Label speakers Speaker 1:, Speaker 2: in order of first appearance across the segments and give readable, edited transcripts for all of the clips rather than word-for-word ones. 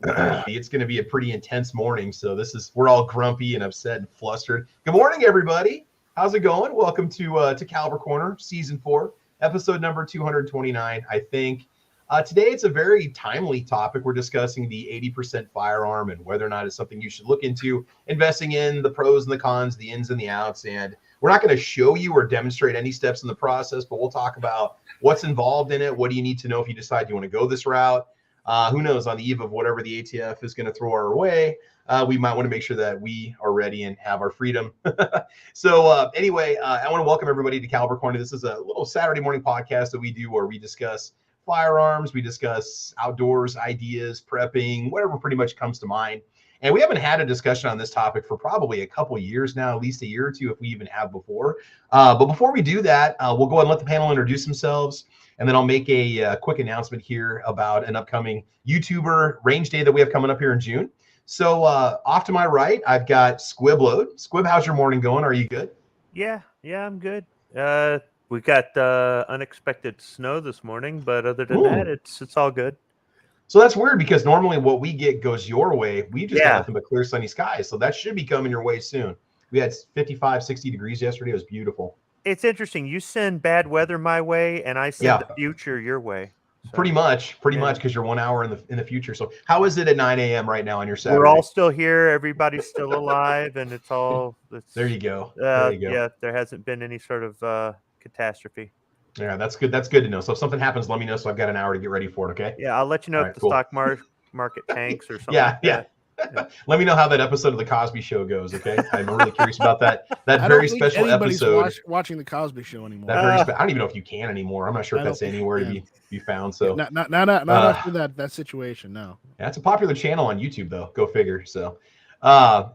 Speaker 1: It's going to be a pretty intense morning, so we're all grumpy and upset and flustered. Good morning, everybody. How's it going? Welcome to Caliber Corner, Season 4, episode number 229, I think. Today, it's a very timely topic. We're discussing the 80% firearm and whether or not it's something you should look into, investing in, the pros and the cons, the ins and the outs. And we're not going to show you or demonstrate any steps in the process, but we'll talk about what's involved in it. What do you need to know if you decide you want to go this route? Who knows, on the eve of whatever the ATF is going to throw our way, we might want to make sure that we are ready and have our freedom. So anyway, I want to welcome everybody to Caliber Corner. This is a little Saturday morning podcast that we do where we discuss firearms, we discuss outdoors ideas, prepping, whatever pretty much comes to mind. And we haven't had a discussion on this topic for probably a couple of years now, at least a year or two if we even have before. But before we do that, we'll go ahead and let the panel introduce themselves. And then I'll make a quick announcement here about an upcoming YouTuber range day that we have coming up here in June. So off to my right, I've got Squibload. Squib, how's your morning going? Are you good?
Speaker 2: Yeah, I'm good. We got unexpected snow this morning, but other than that, it's all good.
Speaker 1: So that's weird because normally what we get goes your way. We just got nothing but clear sunny skies. So that should be coming your way soon. We had 55, 60 degrees yesterday. It was beautiful.
Speaker 2: It's interesting. You send bad weather my way, and I send the future your way. So,
Speaker 1: pretty much, because you're 1 hour in the future. So how is it at 9 a.m. right now on your Saturday?
Speaker 2: We're all still here. Everybody's still alive, and it's all.
Speaker 1: There you go.
Speaker 2: Yeah, there hasn't been any sort of catastrophe.
Speaker 1: Yeah, that's good. That's good to know. So if something happens, let me know. So I've got an hour to get ready for it. Okay.
Speaker 2: Yeah, I'll let you know if the stock market tanks or something.
Speaker 1: Yeah. Let me know how that episode of the Cosby Show goes. Okay, I'm really curious about that very special episode.
Speaker 3: Watching the Cosby Show anymore.
Speaker 1: I don't even know if you can anymore. I'm not sure if that's anywhere to be found. So
Speaker 3: not after that situation. No.
Speaker 1: Yeah, it's a popular channel on YouTube though. Go figure. So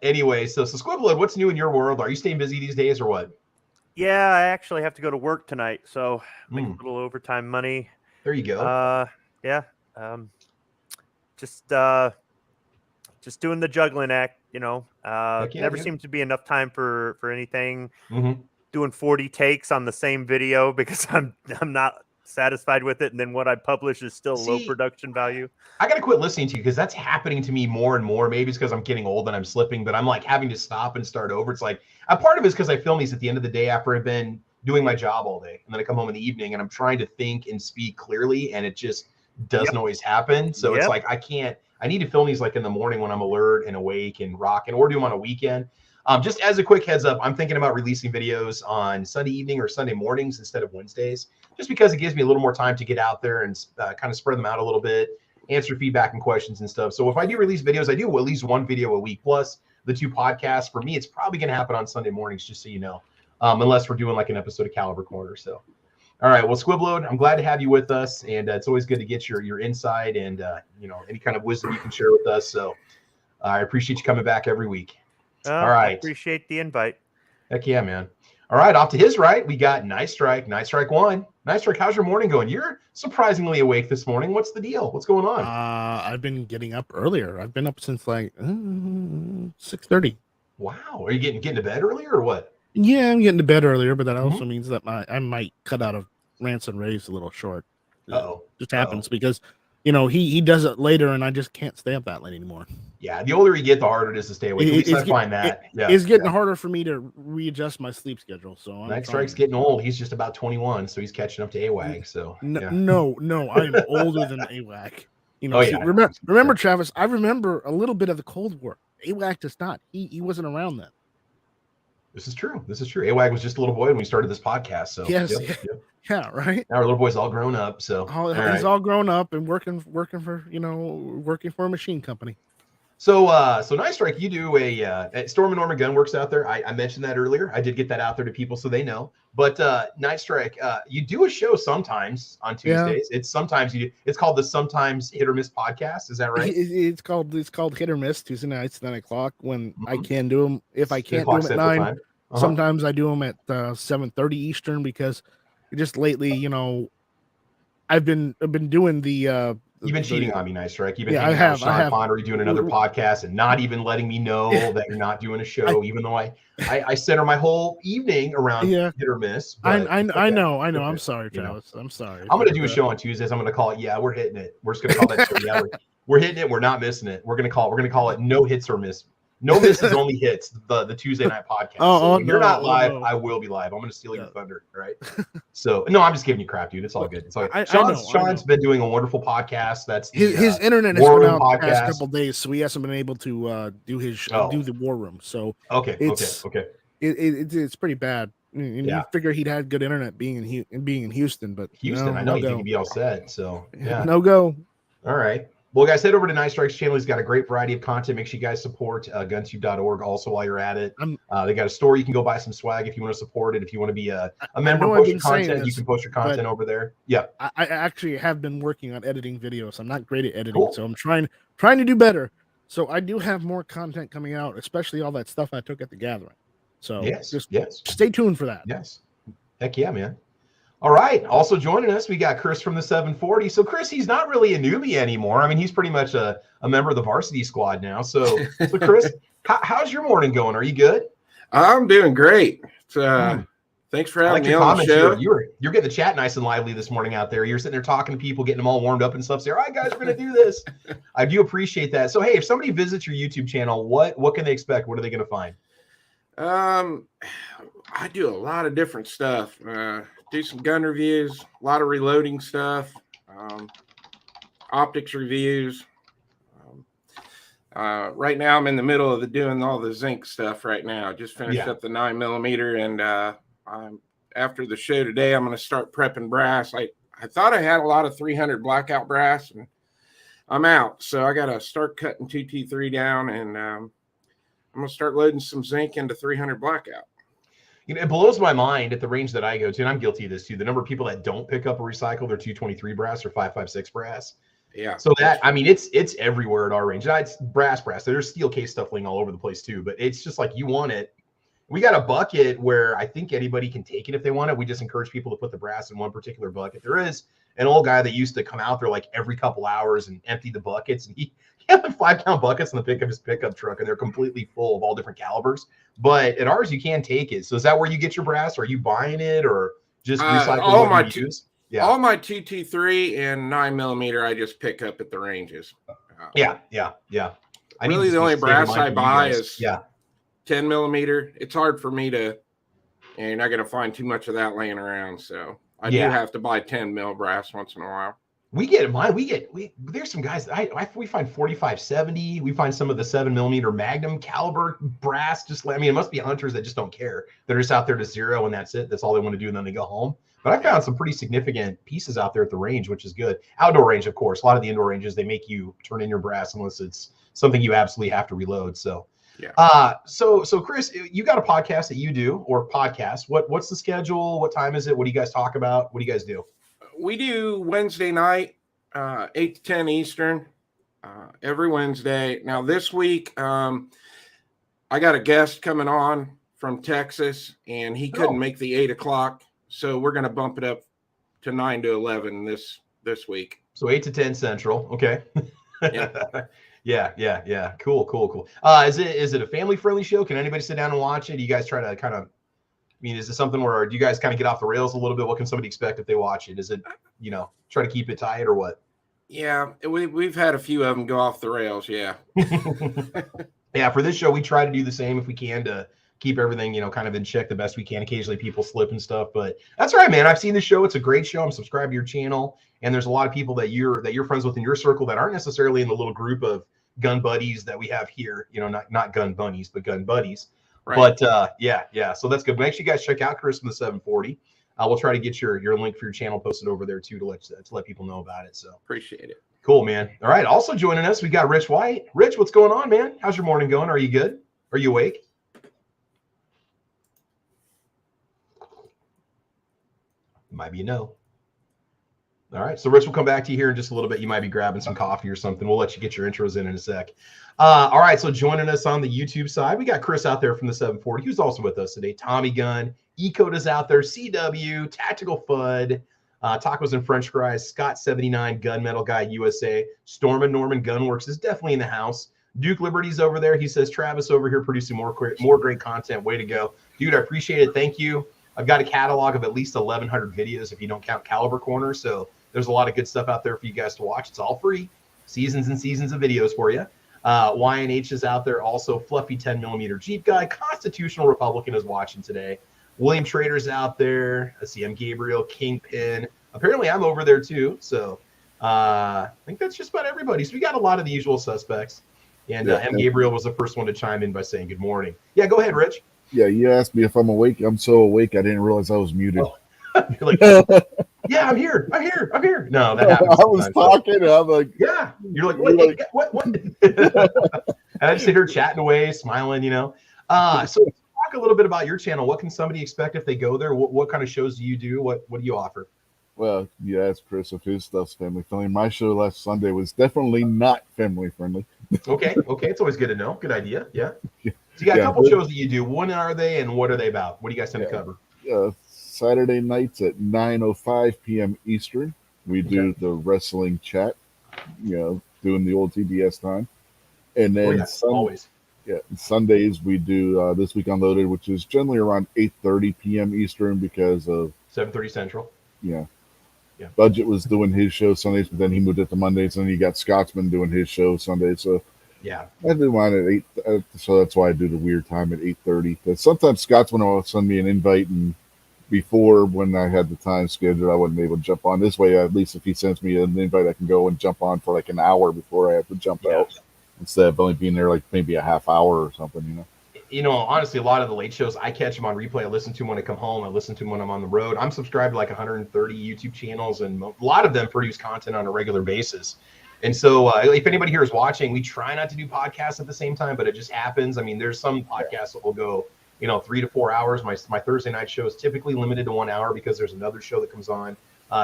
Speaker 1: anyway, so Squibload, what's new in your world? Are you staying busy these days or what?
Speaker 2: Yeah, I actually have to go to work tonight, so make a little overtime money.
Speaker 1: There you go.
Speaker 2: Just doing the juggling act, never seems to be enough time for anything. Doing 40 takes on the same video because I'm not satisfied with it, and then what I publish is still low production value.
Speaker 1: I gotta quit listening to you because that's happening to me more and more. Maybe it's because I'm getting old and I'm slipping, but I'm like having to stop and start over. It's like a part of it is because I film these at the end of the day after I've been doing my job all day, and then I come home in the evening and I'm trying to think and speak clearly, and it just doesn't always happen. So it's like I need to film these like in the morning when I'm alert and awake and rocking, or do them on a weekend. Just as a quick heads up, I'm thinking about releasing videos on Sunday evening or Sunday mornings instead of Wednesdays, just because it gives me a little more time to get out there and kind of spread them out a little bit, answer feedback and questions and stuff. So if I do release videos, I do at least one video a week, plus the 2 podcasts. For me, it's probably going to happen on Sunday mornings, just so you know, unless we're doing like an episode of Caliber Corner. So, all right, well, Squibload, I'm glad to have you with us, and it's always good to get your insight and any kind of wisdom you can share with us. So I appreciate you coming back every week. All right.
Speaker 2: I appreciate the invite.
Speaker 1: Heck yeah, man. All right, off to his right, we got Nice Strike 1. Nice Strike, how's your morning going? You're surprisingly awake this morning. What's the deal? What's going on?
Speaker 3: I've been getting up earlier. I've been up since like 6:30.
Speaker 1: Wow. Are you getting to bed earlier or what?
Speaker 3: Yeah, I'm getting to bed earlier, but that also means that I might cut out of rants and raves a little short. Just happens because he does it later, and I just can't stay up that late anymore.
Speaker 1: Yeah, the older you get, the harder it is to stay awake. At least I find that.
Speaker 3: It's getting harder for me to readjust my sleep schedule. So
Speaker 1: Night Strike's getting old. He's just about 21, so he's catching up to AWAG. So
Speaker 3: no, I'm older than AWAG. Remember, Travis? I remember a little bit of the Cold War. AWAG does not. He wasn't around then.
Speaker 1: This is true. AWAG was just a little boy when we started this podcast. So
Speaker 3: yes, yeah, right.
Speaker 1: Now our little boy's all grown up. So
Speaker 3: he's all grown up and working for a machine company.
Speaker 1: So Nice Strike, you do a Storm and Norman Gun Works out there. I mentioned that earlier. I did get that out there to people so they know. But Nice Strike, you do a show sometimes on Tuesdays.
Speaker 3: Yeah.
Speaker 1: It's called the Sometimes Hit or Miss podcast. Is that right?
Speaker 3: It's called Hit or Miss Tuesday nights, 9 o'clock when I can do them. If I can't do them at 9, sometimes I do them at 7:30 Eastern because just lately, I've been doing the.
Speaker 1: You've been cheating on me, Nice Strike. You've been
Speaker 3: hanging out with
Speaker 1: Sean Connery doing another podcast and not even letting me know that you're not doing a show, even though I center my whole evening around Hit or Miss.
Speaker 3: I know. I'm sorry, Travis. I'm sorry.
Speaker 1: I'm going to do a show on Tuesdays. I'm going to call it, We're Hitting It. We're just going to call that show, We're hitting it. We're not missing it. We're gonna call it no hits or miss. No misses, only hits. The Tuesday night podcast. So when you're not live, I will be live. I'm gonna steal your thunder, right? So no, I'm just giving you crap, dude. It's all good. It's all good. Sean's been doing a wonderful podcast. That's
Speaker 3: his internet has been out the past couple days, so he hasn't been able to do the War Room. So it's pretty bad. You figure he'd had good internet being in Houston, but
Speaker 1: I know you think he'd be all set. So yeah,
Speaker 3: no go.
Speaker 1: All right. Well, guys, head over to Night Strike's channel. He's got a great variety of content. Make sure you guys support Gunstreamer.org also while you're at it. They got a store. You can go buy some swag if you want to support it. If you want to be a member, post your content. You can post your content over there. Yeah.
Speaker 3: I actually have been working on editing videos. I'm not great at editing, so I'm trying to do better. So I do have more content coming out, especially all that stuff I took at the gathering. So just stay tuned for that.
Speaker 1: Yes. Heck yeah, man. All right. Also joining us, we got Chris from the 740. So Chris, he's not really a newbie anymore. I mean, he's pretty much a member of the varsity squad now. So Chris, how's your morning going? Are you good?
Speaker 4: I'm doing great. Thanks for having me on the show.
Speaker 1: You're getting the chat nice and lively this morning out there. You're sitting there talking to people, getting them all warmed up and stuff. Say, all right, guys, we're going to do this. I do appreciate that. So, hey, if somebody visits your YouTube channel, what can they expect? What are they going to find?
Speaker 4: I do a lot of different stuff. Do some gun reviews, a lot of reloading stuff, optics reviews. Right now I'm in the middle of doing all the zinc stuff right now. Just finished up the 9mm, and after the show today, I'm going to start prepping brass. I thought I had a lot of 300 blackout brass, and I'm out. So I got to start cutting 2T3 down, and I'm going to start loading some zinc into 300 blackout.
Speaker 1: It blows my mind at the range that I go to, and I'm guilty of this too, the number of people that don't pick up or recycle their 223 brass or 556 brass.
Speaker 4: Yeah.
Speaker 1: So that, I mean, it's everywhere at our range. It's brass. There's steel case stuff laying all over the place too, but it's just like you want it. We got a bucket where I think anybody can take it if they want it. We just encourage people to put the brass in one particular bucket. There is an old guy that used to come out there like every couple hours and empty the buckets, and he had like 5-count buckets in the pick of his pickup truck, and they're completely full of all different calibers. But at ours, you can take it. So is that where you get your brass? Are you buying it or just recycling what you use?
Speaker 4: Yeah. All my 2T3 and 9mm, I just pick up at the ranges.
Speaker 1: Yeah.
Speaker 4: Really, the only brass I buy is 10mm. It's hard for me to, and you're not going to find too much of that laying around. So I do have to buy 10mm brass once in a while. There's some guys we find 4570. We find some of the 7mm Magnum caliber brass. It must be hunters that just don't care. They're just out there to zero, and that's it. That's all they want to do, and then they go home. But I found some pretty significant pieces out there at the range, which is good. Outdoor range, of course. A lot of the indoor ranges, they make you turn in your brass unless it's something you absolutely have to reload. So, so Chris, you got a podcast that you do, or podcast. What's the schedule? What time is it? What do you guys talk about? What do you guys do? We do Wednesday night, 8 to 10 Eastern, every Wednesday. Now this week, I got a guest coming on from Texas, and he couldn't make the 8 o'clock. So we're going to bump it up to 9 to 11 this week.
Speaker 1: So 8 to 10 Central. Okay. Yeah. Cool. Is it a family friendly show? Can anybody sit down and watch it? Do you guys try to kind of, is it something where do you guys kind of get off the rails a little bit? What can somebody expect if they watch it? Is it, try to keep it tight or what?
Speaker 4: Yeah, we've had a few of them go off the rails. Yeah.
Speaker 1: Yeah. For this show, we try to do the same if we can to keep everything, kind of in check the best we can. Occasionally people slip and stuff, but that's all right, man. I've seen the show. It's a great show. I'm subscribed to your channel, and there's a lot of people that you're friends with in your circle that aren't necessarily in the little group of gun buddies that we have here, not gun bunnies, but gun buddies. Right. But yeah. So that's good. Make sure you guys check out Chris from the 740. We'll try to get your link for your channel posted over there too to let people know about it. So
Speaker 4: appreciate it.
Speaker 1: Cool, man. All right. Also joining us, we got Rich White. Rich, what's going on, man? How's your morning going? Are you good? Are you awake? Might be a no. All right. So Rich will come back to you here in just a little bit. You might be grabbing some coffee or something. We'll let you get your intros in a sec. All right. So joining us on the YouTube side, we got Chris out there from the 740. He was also with us today. Tommy Gun, E-Code is out there. CW, Tactical FUD, Tacos and French Fries, Scott 79, Gunmetal Guy USA, Storm and Norman Gunworks is definitely in the house. Duke Liberty's over there. He says, Travis over here producing more great content. Way to go. Dude, I appreciate it. Thank you. I've got a catalog of at least 1,100 videos if you don't count Caliber Corner. So there's a lot of good stuff out there for you guys to watch. It's all free. seasons and seasons of videos for you. YNH is out there also. Fluffy 10mm Jeep guy. Constitutional Republican is watching today. William Trader's out there. I see M. Gabriel, Kingpin. Apparently I'm over there too. So I think that's just about everybody. So we got a lot of the usual suspects. And M. Gabriel was the first one to chime in by saying good morning. Yeah, go ahead, Rich.
Speaker 5: Yeah, you asked me if I'm awake. I'm so awake, I didn't realize I was muted.
Speaker 1: Oh. You're like, yeah, I'm here. No, that happens.
Speaker 5: I was talking, and I'm like,
Speaker 1: yeah. You're like, what? And I just sit here chatting away, smiling, So talk a little bit about your channel. What can somebody expect if they go there? What kind of shows do you do? What do you offer?
Speaker 5: Well, you asked Chris if his stuff's family friendly. My show last Sunday was definitely not family friendly.
Speaker 1: Okay. It's always good to know. Good idea. Yeah. So you got a couple shows that you do. When are they and what are they about? What do you guys tend to cover?
Speaker 5: Saturday nights at 9:05 p.m. Eastern. We do the wrestling chat, doing the old TBS time. And then Sundays we do This Week Unloaded, which is generally around 8:30 p.m. Eastern because of
Speaker 1: 7:30 Central.
Speaker 5: Yeah. Budget was doing his show Sundays, but then he moved it to Mondays, and then you got Scotsman doing his show Sundays. So I do mine at 8. So that's why I do the weird time at 8:30. But sometimes Scotsman will send me an invite, and before, when I had the time scheduled, I wasn't able to jump on. This way, at least if he sends me an invite, I can go and jump on for like an hour before I have to jump out, instead of only being there like maybe a half hour or something,
Speaker 1: Honestly, a lot of the late shows, I catch them on replay. I listen to them when I come home. I listen to them when I'm on the road. I'm subscribed to like 130 YouTube channels, and a lot of them produce content on a regular basis. And so if anybody here is watching, we try not to do podcasts at the same time, but it just happens. I mean, there's some podcasts that will go 3 to 4 hours. My Thursday night show is typically limited to 1 hour because there's another show that comes on,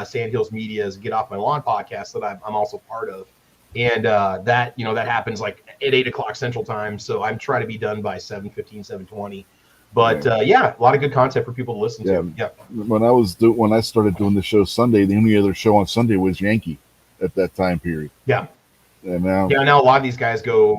Speaker 1: Sandhills Media's Get Off My Lawn podcast that I'm also part of. And that happens like at 8 o'clock Central Time. So I'm trying to be done by 7:15, 7:20. But a lot of good content for people to listen to. Yeah.
Speaker 5: When I started doing the show Sunday, the only other show on Sunday was Yankee at that time period.
Speaker 1: Yeah.
Speaker 5: And now
Speaker 1: a lot of these guys go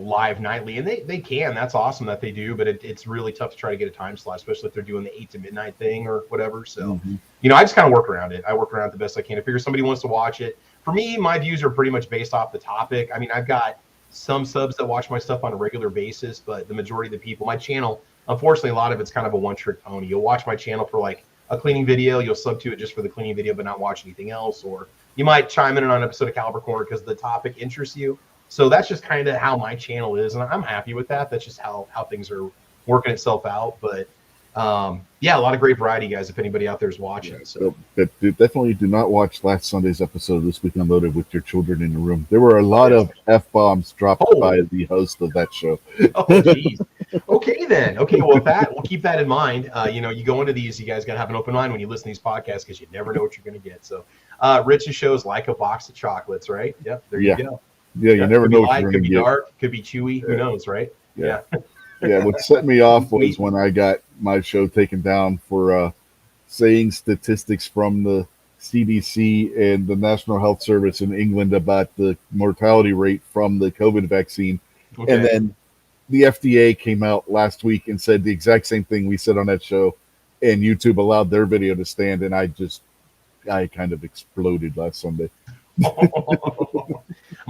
Speaker 1: live nightly, and they can. That's awesome that they do, but it's really tough to try to get a time slot, especially if they're doing the 8 to midnight thing or whatever. So, I just kind of work around it. I work around it the best I can. I figure somebody wants to watch it. For me, my views are pretty much based off the topic. I mean, I've got some subs that watch my stuff on a regular basis, but the majority of the people, my channel, unfortunately, a lot of it's kind of a one-trick pony. You'll watch my channel for like a cleaning video. You'll sub to it just for the cleaning video, but not watch anything else. Or you might chime in on an episode of Caliber Corner because the topic interests you. So that's just kind of how my channel is, and I'm happy with that. That's just how things are working itself out. But a lot of great variety, guys, if anybody out there is watching.
Speaker 5: But definitely do not watch last Sunday's episode of This Week Unloaded with your children in the room. There were a lot of F-bombs dropped by the host of that show.
Speaker 1: Oh, geez. Okay, then. Okay, well, we'll keep that in mind. You go into these, you guys got to have an open mind when you listen to these podcasts because you never know what you're going to get. So Rich's show is like a box of chocolates, right? Yep, there you go.
Speaker 5: Yeah, you never know what you're
Speaker 1: going to get. Could be dark, could be chewy.
Speaker 5: Yeah.
Speaker 1: Who knows, right?
Speaker 5: Yeah. What set me off was when I got my show taken down for saying statistics from the CDC and the National Health Service in England about the mortality rate from the COVID vaccine. Okay. And then the FDA came out last week and said the exact same thing we said on that show, and YouTube allowed their video to stand, and I kind of exploded last Sunday.
Speaker 1: I'm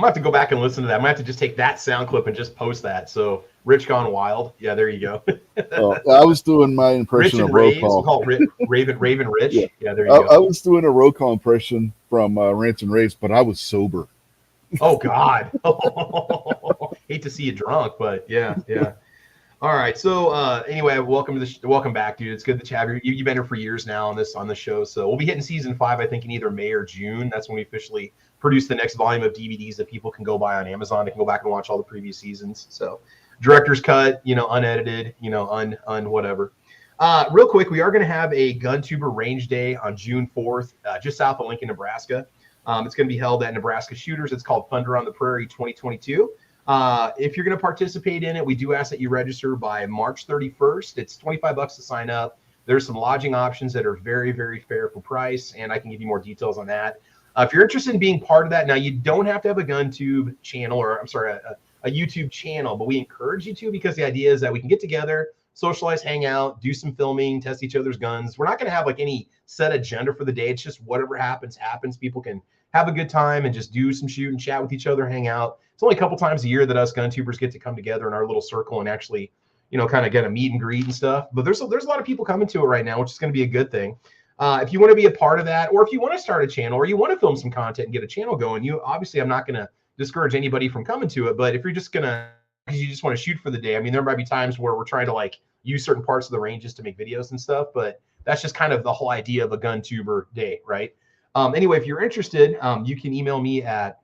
Speaker 1: gonna have to go back and listen to that. I'm gonna have to just take that sound clip and just post that. So Rich Gone Wild. Yeah, there you go.
Speaker 5: I was doing my impression of roll call.
Speaker 1: We'll call it Raven Rich. Yeah, there you go.
Speaker 5: I was doing a roll call impression from Rants and Raves, but I was sober.
Speaker 1: Oh God. Hate to see you drunk, but yeah. All right. So anyway, welcome back, dude. It's good to chat. You've been here for years now on the show. So we'll be hitting season 5, I think, in either May or June. That's when we officially produce the next volume of DVDs that people can go buy on Amazon. They can go back and watch all the previous seasons. So director's cut, unedited, whatever. Real quick, we are going to have a GunTuber Range Day on June 4th, just south of Lincoln, Nebraska. It's going to be held at Nebraska Shooters. It's called Thunder on the Prairie 2022. If you're going to participate in it, we do ask that you register by March 31st. It's $25 to sign up. There's some lodging options that are very, very fair for price, and I can give you more details on that. If you're interested in being part of that, now you don't have to have a GunTube channel, or a YouTube channel, but we encourage you to, because the idea is that we can get together, socialize, hang out, do some filming, test each other's guns. We're not going to have like any set agenda for the day. It's just whatever happens. People can have a good time and just do some shooting, chat with each other, hang out. It's only a couple times a year that us gun tubers get to come together in our little circle and actually, kind of get a meet and greet and stuff. But there's a lot of people coming to it right now, which is going to be a good thing. If you want to be a part of that, or if you want to start a channel, or you want to film some content and get a channel going, obviously I'm not going to discourage anybody from coming to it. But if you're just because you just want to shoot for the day, I mean, there might be times where we're trying to like use certain parts of the ranges to make videos and stuff, but that's just kind of the whole idea of a gun tuber day, right? Anyway, if you're interested, you can email me at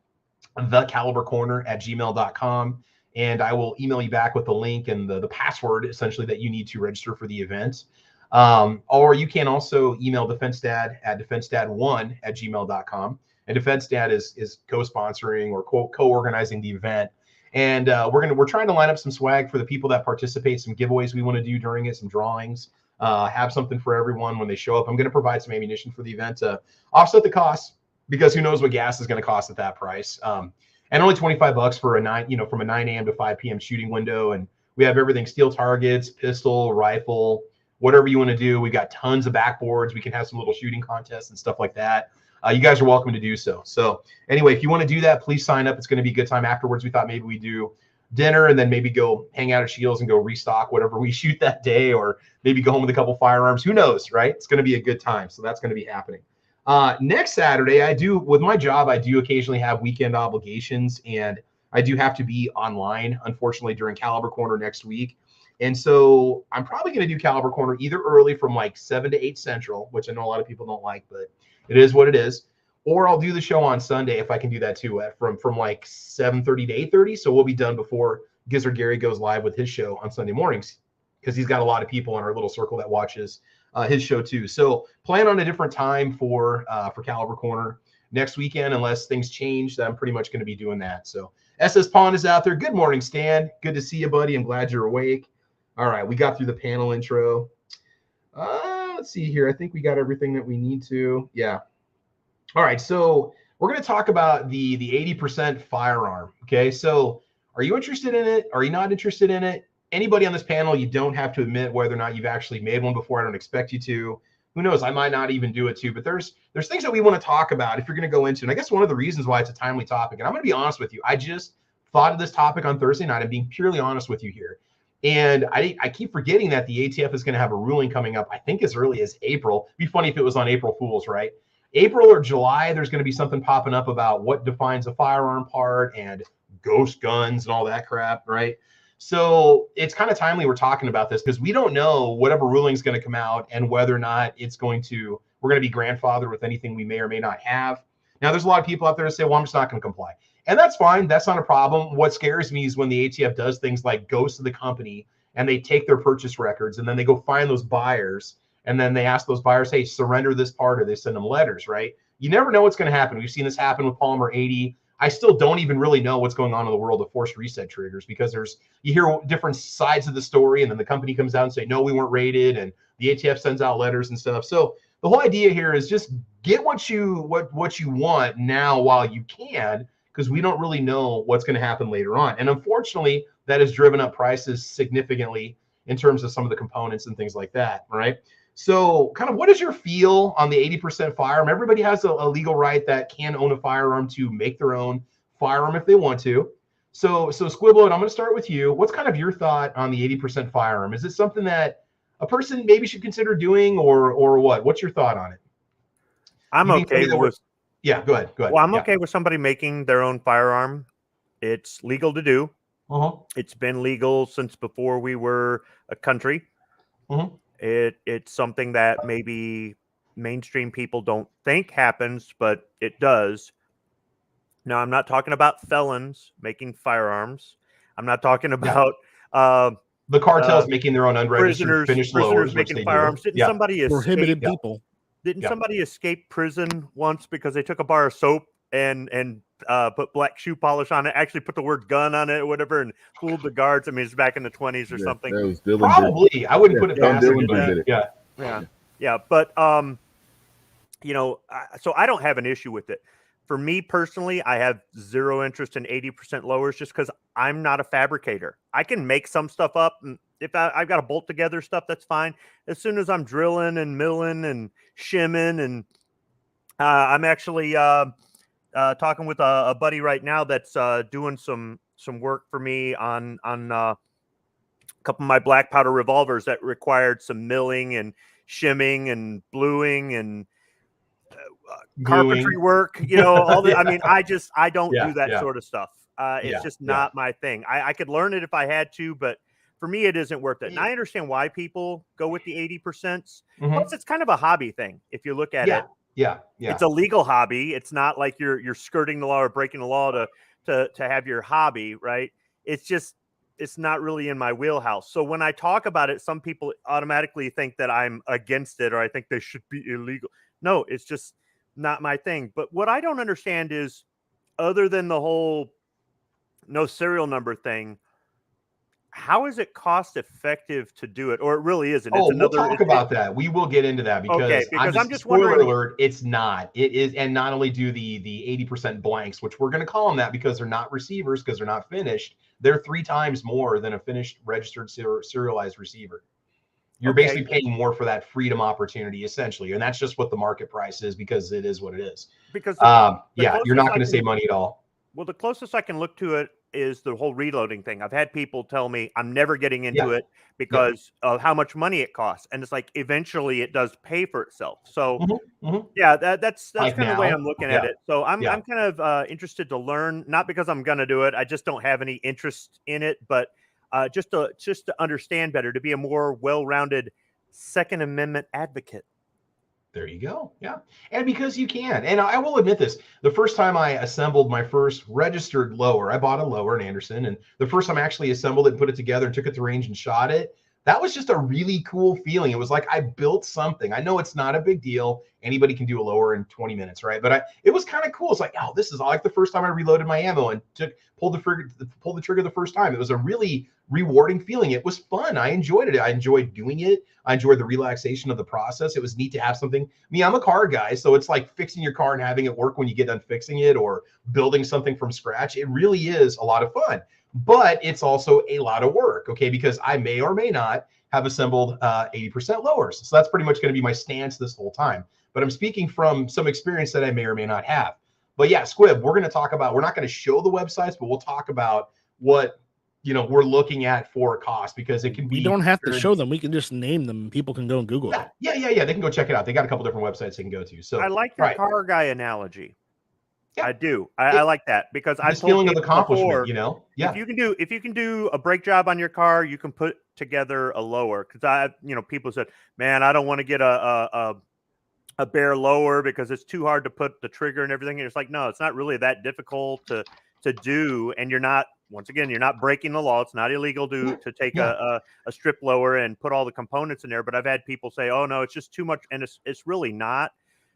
Speaker 1: thecalibercorner@gmail.com, and I will email you back with the link and the password essentially that you need to register for the event. Or you can also email DefenseDad at defensedad1@gmail.com. And DefenseDad is co-sponsoring or co-organizing the event. And we're trying to line up some swag for the people that participate, some giveaways we want to do during it, some drawings, have something for everyone when they show up. I'm going to provide some ammunition for the event to offset the costs, because who knows what gas is going to cost at that price. And only $25 for from a 9 a.m. to 5 p.m. shooting window. And we have everything: steel targets, pistol, rifle, whatever you want to do. We got tons of backboards. We can have some little shooting contests and stuff like that. You guys are welcome to do so. So anyway, if you want to do that, please sign up. It's going to be a good time afterwards. We thought maybe we do dinner and then maybe go hang out at Shields and go restock whatever we shoot that day, or maybe go home with a couple firearms. Who knows, right? It's going to be a good time. So that's going to be happening. Next Saturday, with my job, I do occasionally have weekend obligations, and I do have to be online, unfortunately, during Caliber Corner next week. And so I'm probably going to do Caliber Corner either early from like 7 to 8 Central, which I know a lot of people don't like, but it is what it is. Or I'll do the show on Sunday if I can do that too, from like 7:30 to 8:30. So we'll be done before Gizzard Gary goes live with his show on Sunday mornings, because he's got a lot of people in our little circle that watches his show too. So plan on a different time for Caliber Corner next weekend, unless things change. That I'm pretty much going to be doing that. So SS Pond is out there. Good morning, Stan. Good to see you, buddy. I'm glad you're awake. All right, we got through the panel intro. Let's see here. I think we got everything that we need to. Yeah. All right, so we're going to talk about the 80% firearm. Okay, so are you interested in it? Are you not interested in it? Anybody on this panel, you don't have to admit whether or not you've actually made one before. I don't expect you to. Who knows? I might not even do it too. But there's things that we want to talk about if you're going to go into. And I guess one of the reasons why it's a timely topic, and I'm going to be honest with you, I just thought of this topic on Thursday night. I'm being purely honest with you here. And I keep forgetting that the ATF is going to have a ruling coming up, I think as early as April. It'd be funny if it was on April Fool's, right? April or July, there's going to be something popping up about what defines a firearm part and ghost guns and all that crap, right? So it's kind of timely we're talking about this, because we don't know whatever ruling is going to come out and whether or not we're going to be grandfathered with anything we may or may not have. Now, there's a lot of people out there that say, well, I'm just not going to comply. And that's fine. That's not a problem. What scares me is when the ATF does things like goes to the company and they take their purchase records and then they go find those buyers, and then they ask those buyers, hey, surrender this part, or they send them letters, right? You never know what's going to happen. We've seen this happen with Polymer 80. I still don't even really know what's going on in the world of forced reset triggers, because you hear different sides of the story, and then the company comes out and say, no, we weren't raided, and the ATF sends out letters and stuff. So the whole idea here is just get what you want now while you can, because we don't really know what's going to happen later on. And unfortunately, that has driven up prices significantly in terms of some of the components and things like that, right? So kind of what is your feel on the 80% firearm? Everybody has a legal right that can own a firearm to make their own firearm if they want to. So Squibble, and I'm going to start with you. What's kind of your thought on the 80% firearm? Is it something that a person maybe should consider doing, or what? What's your thought on it?
Speaker 2: I'm okay with.
Speaker 1: Yeah, go ahead.
Speaker 2: Well, I'm okay with somebody making their own firearm. It's legal to do. It's been legal since before we were a country. It's something that maybe mainstream people don't think happens, but it does. Now, I'm not talking about felons making firearms. I'm not talking about
Speaker 1: the cartels making their own unregistered finished loaders
Speaker 2: making firearms. Didn't somebody
Speaker 3: prohibited people?
Speaker 2: Didn't somebody escape prison once because they took a bar of soap and put black shoe polish on it, actually put the word gun on it or whatever, and fooled the guards? I mean, it's back in the 20s or something.
Speaker 5: That was Dylan.
Speaker 1: Probably. I wouldn't put it past
Speaker 5: Dylan.
Speaker 2: Yeah. But, so I don't have an issue with it. For me personally, I have zero interest in 80% lowers just because I'm not a fabricator. I can make some stuff up, and if I've got to bolt together stuff, that's fine. As soon as I'm drilling and milling and shimming, and I'm actually talking with a buddy right now that's doing some work for me on a couple of my black powder revolvers that required some milling and shimming and bluing and carpentry work, all the, I mean, I don't do that sort of stuff. It's just not my thing. I could learn it if I had to, but for me, it isn't worth it. And I understand why people go with the 80%. Plus, it's kind of a hobby thing. If you look at it, it's a legal hobby. It's not like you're skirting the law or breaking the law to have your hobby, right? It's not really in my wheelhouse. So when I talk about it, some people automatically think that I'm against it or I think they should be illegal. No, it's just not my thing. But what I don't understand is, other than the whole no serial number thing, how is it cost effective to do it? Or it really isn't.
Speaker 1: We'll talk about that. We will get into that because I'm just spoiler alert, it's not. It is, and not only do the 80% blanks, which we're going to call them that because they're not receivers, because they're not finished. They're 3 times more than a finished registered serialized receiver. You're basically paying more for that freedom opportunity, essentially, and that's just what the market price is because it is what it is. Because you're not going to save money at all.
Speaker 2: Well, the closest I can look to it is the whole reloading thing. I've had people tell me I'm never getting into it because of how much money it costs, and it's like eventually it does pay for itself. So that's like kind of the way I'm looking at it. So I'm kind of interested to learn, not because I'm going to do it. I just don't have any interest in it, but just to understand better, to be a more well-rounded Second Amendment advocate.
Speaker 1: There you go. Yeah. And because you can. And I will admit this, the first time I assembled my first registered lower, I bought a lower in Anderson. And the first time I actually assembled it and put it together and took it to range and shot it, that was just a really cool feeling. It was like I built something. I know it's not a big deal. Anybody can do a lower in 20 minutes, right? But it was kind of cool. It's like, oh, this is like the first time I reloaded my ammo and pulled the trigger the first time. It was a really rewarding feeling. It was fun. I enjoyed it. I enjoyed doing it. I enjoyed the relaxation of the process. It was neat to have something. I mean, I'm a car guy, so it's like fixing your car and having it work when you get done fixing it, or building something from scratch. It really is a lot of fun. But it's also a lot of work, okay? Because I may or may not have assembled 80% lowers. So that's pretty much going to be my stance this whole time. But I'm speaking from some experience that I may or may not have. But yeah, Squib, we're going to talk about, we're not going to show the websites, but we'll talk about what, we're looking at for cost, because it can be.
Speaker 3: We don't have to show them. We can just name them. People can go and Google it.
Speaker 1: Yeah. They can go check it out. They got a couple different websites they can go to. So
Speaker 2: I like your car guy analogy. Yeah. I do. I like that because I
Speaker 1: feeling of accomplishment,
Speaker 2: If you can do a brake job on your car, you can put together a lower. Because people said, man, I don't want to get a bare lower because it's too hard to put the trigger and everything. And it's like, no, it's not really that difficult to do. And you're not breaking the law. It's not illegal to take a strip lower and put all the components in there. But I've had people say, oh no, it's just too much. And it's really not.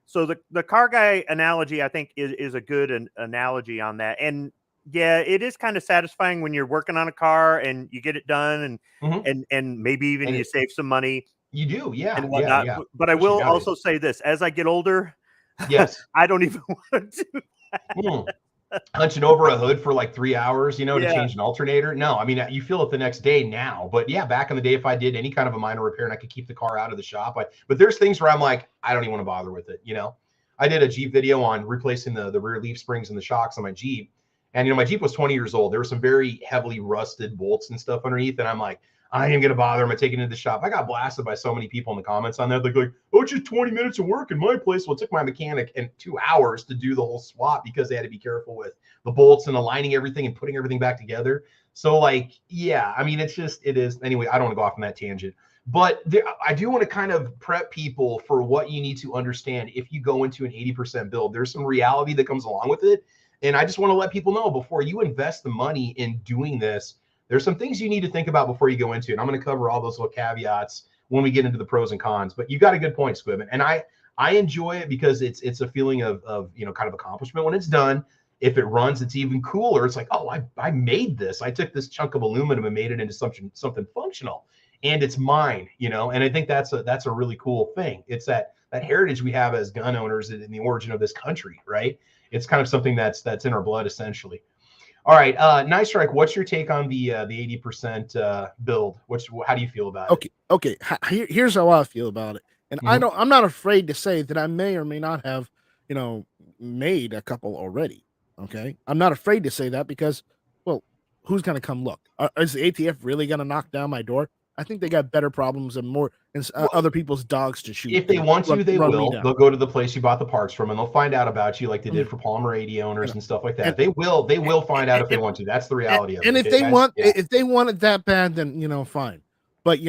Speaker 2: So the car guy analogy, I think, is a good analogy on that. And yeah, it is kind of satisfying when you're working on a car and you get it done and maybe even you save some money.
Speaker 1: You do, yeah.
Speaker 2: And whatnot. Yeah. But I will also say this, as I get older,
Speaker 1: yes,
Speaker 2: I don't even want to do that.
Speaker 1: Hunching over a hood for like 3 hours, to change an alternator. No, I mean, you feel it the next day now. But yeah, back in the day, if I did any kind of a minor repair and I could keep the car out of the shop, but there's things where I'm like, I don't even want to bother with it. I did a Jeep video on replacing the rear leaf springs and the shocks on my Jeep. And, my Jeep was 20 years old. There were some very heavily rusted bolts and stuff underneath. And I'm like, I ain't going to bother. I'm going to take it into the shop. I got blasted by so many people in the comments on there. They're like, oh, it's just 20 minutes of work in my place. Well, it took my mechanic 2 hours to do the whole swap because they had to be careful with the bolts and aligning everything and putting everything back together. So it is. Anyway, I don't want to go off on that tangent. But I do want to kind of prep people for what you need to understand if you go into an 80% build. There's some reality that comes along with it. And I just want to let people know, before you invest the money in doing this, there's some things you need to think about before you go into it. I'm going to cover all those little caveats when we get into the pros and cons. But you got a good point, Squib. And I enjoy it because it's a feeling of kind of accomplishment when it's done. If it runs, it's even cooler. It's like, oh, I made this. I took this chunk of aluminum and made it into something functional, and it's mine. And I think that's a really cool thing. It's that heritage we have as gun owners in the origin of this country, right? It's kind of something that's in our blood, essentially. All right, Nice Strike, what's your take on the 80% build? How do you feel about it?
Speaker 3: Okay. Here's how I feel about it. And I'm not afraid to say that I may or may not have made a couple already. Okay, I'm not afraid to say that because, well, who's going to come look? Is the ATF really going to knock down my door? I think they got better problems and more other people's dogs to shoot.
Speaker 1: If they want to, they will. They'll go to the place you bought the parts from, and they'll find out about you, like they did for Palmer 80 owners and stuff like that. They will find out if they want to. That's the reality of it.
Speaker 3: And if they want it that bad, then fine. But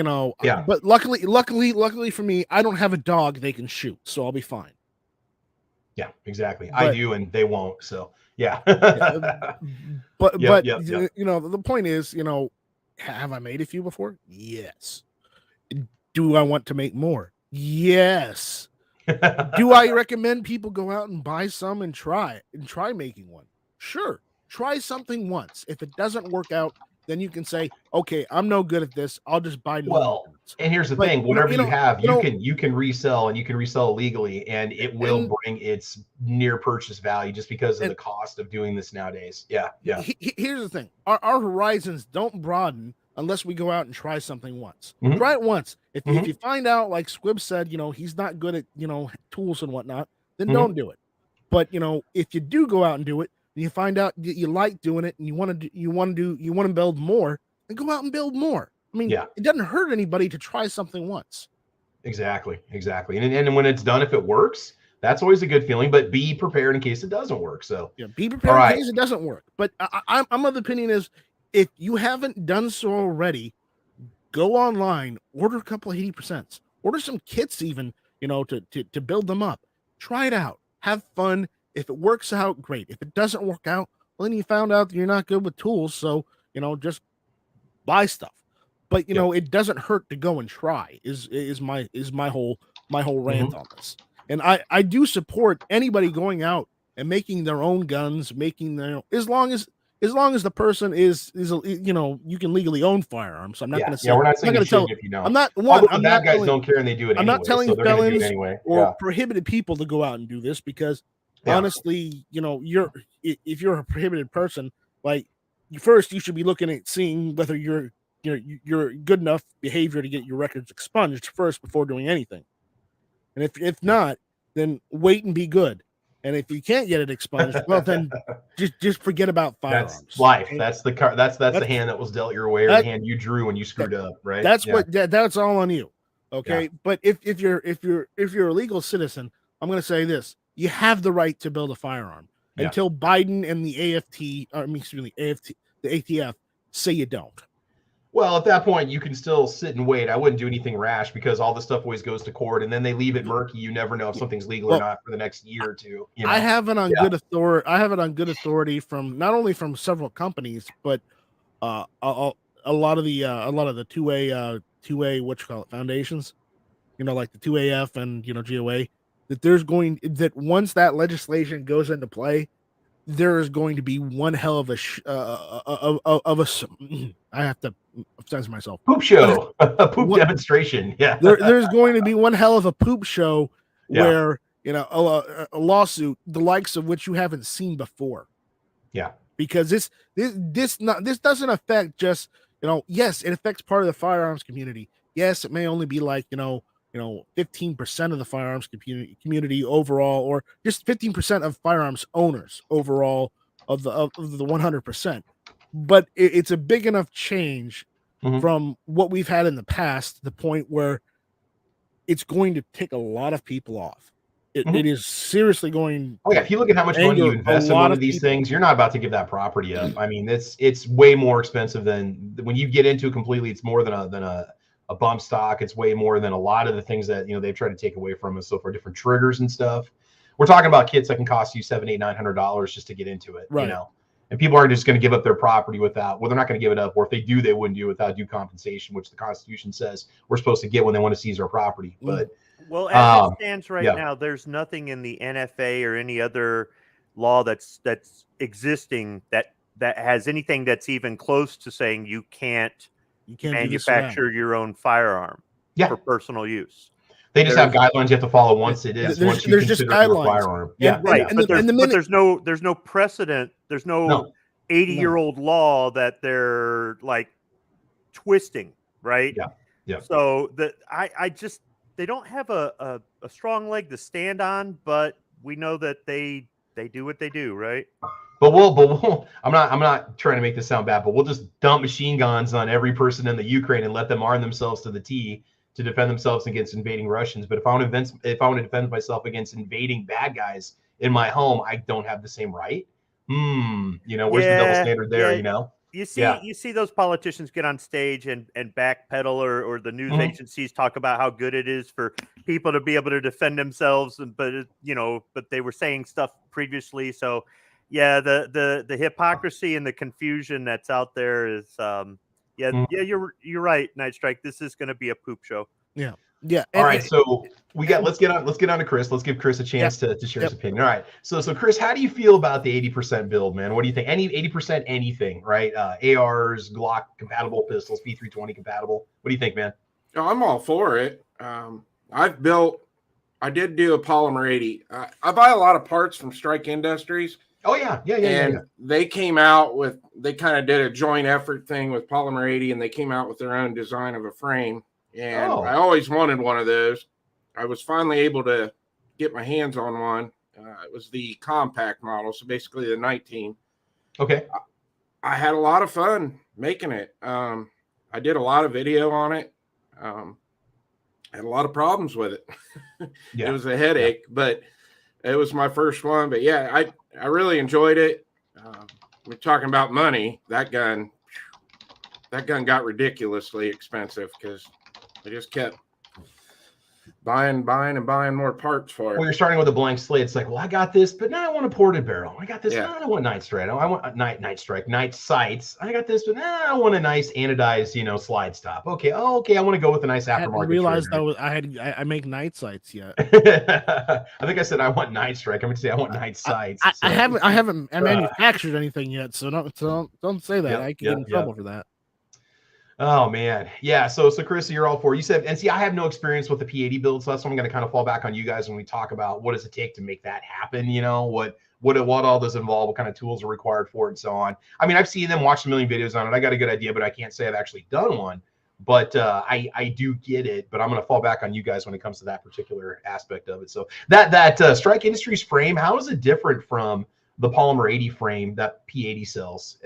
Speaker 3: but luckily for me, I don't have a dog they can shoot, so I'll be fine.
Speaker 1: Yeah, exactly. But I do, and they won't. So yeah.
Speaker 3: But the point is, have I made a few before? Yes. Do I want to make more? Yes. Do I recommend people go out and buy some and try making one? Sure. Try something once. If it doesn't work out, then you can say, okay, I'm no good at this. I'll just buy new ones.
Speaker 1: And here's the thing, whatever you have, you can resell, and you can resell legally, and it will bring its near purchase value just because of the cost of doing this nowadays. Yeah.
Speaker 3: Here's the thing. Our horizons don't broaden unless we go out and try something once. Try it once. If you find out, like Squib said, he's not good at, tools and whatnot, then don't do it. But, if you do go out and do it, and you find out that you like doing it and you want to build more, then go out and build more. I mean, it doesn't hurt anybody to try something once.
Speaker 1: Exactly. And when it's done, if it works, that's always a good feeling, but be prepared in case it doesn't work. So
Speaker 3: be prepared in case it doesn't work. But I'm of the opinion is, if you haven't done so already, go online, order a couple of 80%, order some kits even, to build them up. Try it out. Have fun. If it works out, great. If it doesn't work out, well, then you found out that you're not good with tools. So, just buy stuff. But, it doesn't hurt to go and try is my whole rant on this. And I do support anybody going out and making their own guns, as long as the person is you can legally own firearms. So I'm not going to say,
Speaker 1: we're not saying if you don't.
Speaker 3: I'm not
Speaker 1: bad guys don't care and they do it.
Speaker 3: I'm not telling felons
Speaker 1: or
Speaker 3: prohibited people to go out and do this because honestly, if you're a prohibited person, like first you should be looking at seeing whether you're good enough behavior to get your records expunged first before doing anything. And if not, then wait and be good. And if you can't get it expunged, well, then just forget about firearms.
Speaker 1: That's life. Okay? That's the hand that was dealt your way, or the hand you drew when you screwed up, right?
Speaker 3: That's all on you. Okay. Yeah. But if you're a legal citizen, I'm going to say this: you have the right to build a firearm until Biden and the ATF say you don't.
Speaker 1: Well, at that point, you can still sit and wait. I wouldn't do anything rash because all this stuff always goes to court, and then they leave it murky. You never know if something's legal or not for the next year or two.
Speaker 3: I have it on good authority. I have it on good authority from not only from several companies, but a lot of the two-way foundations, like the 2AF and GOA, that once that legislation goes into play, there is going to be one hell of I have to censor myself.
Speaker 1: Poop show, a poop demonstration. Yeah,
Speaker 3: there's going to be one hell of a poop show where a lawsuit the likes of which you haven't seen before.
Speaker 1: Yeah,
Speaker 3: because this doesn't affect just yes, it affects part of the firearms community. Yes, it may only be like 15% of the firearms community overall, or just 15% of firearms owners overall of the 100%. But it's a big enough change from what we've had in the past to the point where it's going to take a lot of people off. It is seriously going.
Speaker 1: Oh yeah, if you look at how much money you invest in one of these things, you're not about to give that property up. I mean, it's way more expensive than when you get into it completely. It's more than a bump stock. It's way more than a lot of the things that they've tried to take away from us. So for different triggers and stuff, we're talking about kits that can cost you $700, $800, $900 just to get into it.
Speaker 3: Right.
Speaker 1: And people aren't just going to give up their property without. Well, they're not going to give it up, or if they do, they wouldn't do it without due compensation, which the Constitution says we're supposed to get when they want to seize our property. But
Speaker 2: as it stands right now, there's nothing in the NFA or any other law that's existing that has anything that's even close to saying you can't manufacture your own firearm for personal use.
Speaker 1: They just have guidelines you have to follow once it is.
Speaker 3: There's just guidelines.
Speaker 1: Firearm.
Speaker 2: Yeah, right. But there's no precedent. There's no 80-year-old law that they're like twisting, right?
Speaker 1: Yeah.
Speaker 2: So they don't have a strong leg to stand on, but we know that they do what they do, right?
Speaker 1: But we'll I'm not trying to make this sound bad, but we'll just dump machine guns on every person in the Ukraine and let them arm themselves to the T to defend themselves against invading Russians. But if I want to defend myself against invading bad guys in my home, I don't have the same right. Where's the double standard there?
Speaker 2: You see those politicians get on stage and backpedal, or the news agencies talk about how good it is for people to be able to defend themselves, but they were saying stuff previously. So yeah, the hypocrisy and the confusion that's out there is you're right, Night Strike. This is going to be a poop show.
Speaker 3: Yeah.
Speaker 1: All right, so let's get on to Chris. Let's give Chris a chance to share his opinion. All right, so Chris, how do you feel about the 80% build, man? What do you think? 80% anything, right? ARs, Glock compatible pistols, P320 compatible. What do you think, man?
Speaker 4: Oh, I'm all for it. I did do a polymer 80. I buy a lot of parts from Strike Industries.
Speaker 1: Oh yeah.
Speaker 4: They came out with, they kind of did a joint effort thing with polymer 80, and they came out with their own design of a frame. And I always wanted one of those. I was finally able to get my hands on one. It was the compact model, so basically the 19.
Speaker 1: Okay.
Speaker 4: I had a lot of fun making it. I did a lot of video on it. I had a lot of problems with it. It was a headache, but it was my first one. But yeah, I really enjoyed it. We're talking about money. That gun got ridiculously expensive because I just kept buying more parts for it.
Speaker 1: Well, you're starting with a blank slate. It's like, well, I got this, but now I want a ported barrel. I got this. Now I want Night Strike. I want night sights. I got this, but now I want a nice anodized, slide stop. Okay. I want to go with a nice aftermarket. I
Speaker 3: realized I make night sights yet.
Speaker 1: I think I said I want Night Strike. I'm going to say I want night sights.
Speaker 3: I haven't manufactured anything yet, so don't say that. I can get in trouble for that.
Speaker 1: Oh man, yeah. So Chris, you're all for. You said, and see, I have no experience with the P80 build, so that's why I'm going to kind of fall back on you guys when we talk about what does it take to make that happen. What all does involve, what kind of tools are required for it, and so on. I mean, I've seen them, watched a million videos on it. I got a good idea, but I can't say I've actually done one. But I do get it. But I'm going to fall back on you guys when it comes to that particular aspect of it. So that Strike Industries frame, how is it different from the polymer 80 frame that P80 sells,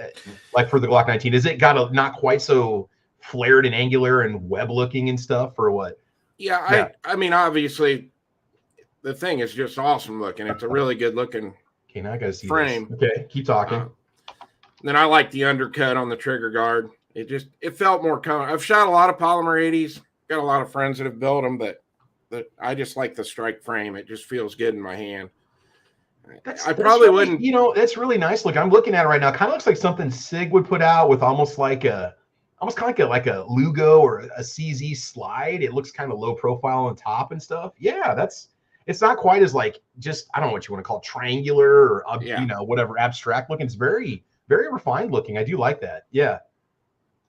Speaker 1: like for the Glock 19? Is it got a not quite so flared and angular and web looking and stuff, or what?
Speaker 4: I mean, obviously the thing is just awesome looking. It's a really good looking
Speaker 1: now I gotta see
Speaker 4: frame.
Speaker 1: This. Okay, keep talking.
Speaker 4: Then I like the undercut on the trigger guard. It felt more comfortable. I've shot a lot of polymer 80s, got a lot of friends that have built them, but I just like the Strike frame. It just feels good in my hand. I probably wouldn't.
Speaker 1: That's really nice looking. I'm looking at it right now. Kind of looks like something Sig would put out with almost kind of like a Lugo or a CZ slide. It looks kind of low profile on top and stuff. Yeah, it's not quite as like just, I don't know what you want to call it, triangular or whatever abstract looking. It's very, very refined looking. I do like that. Yeah.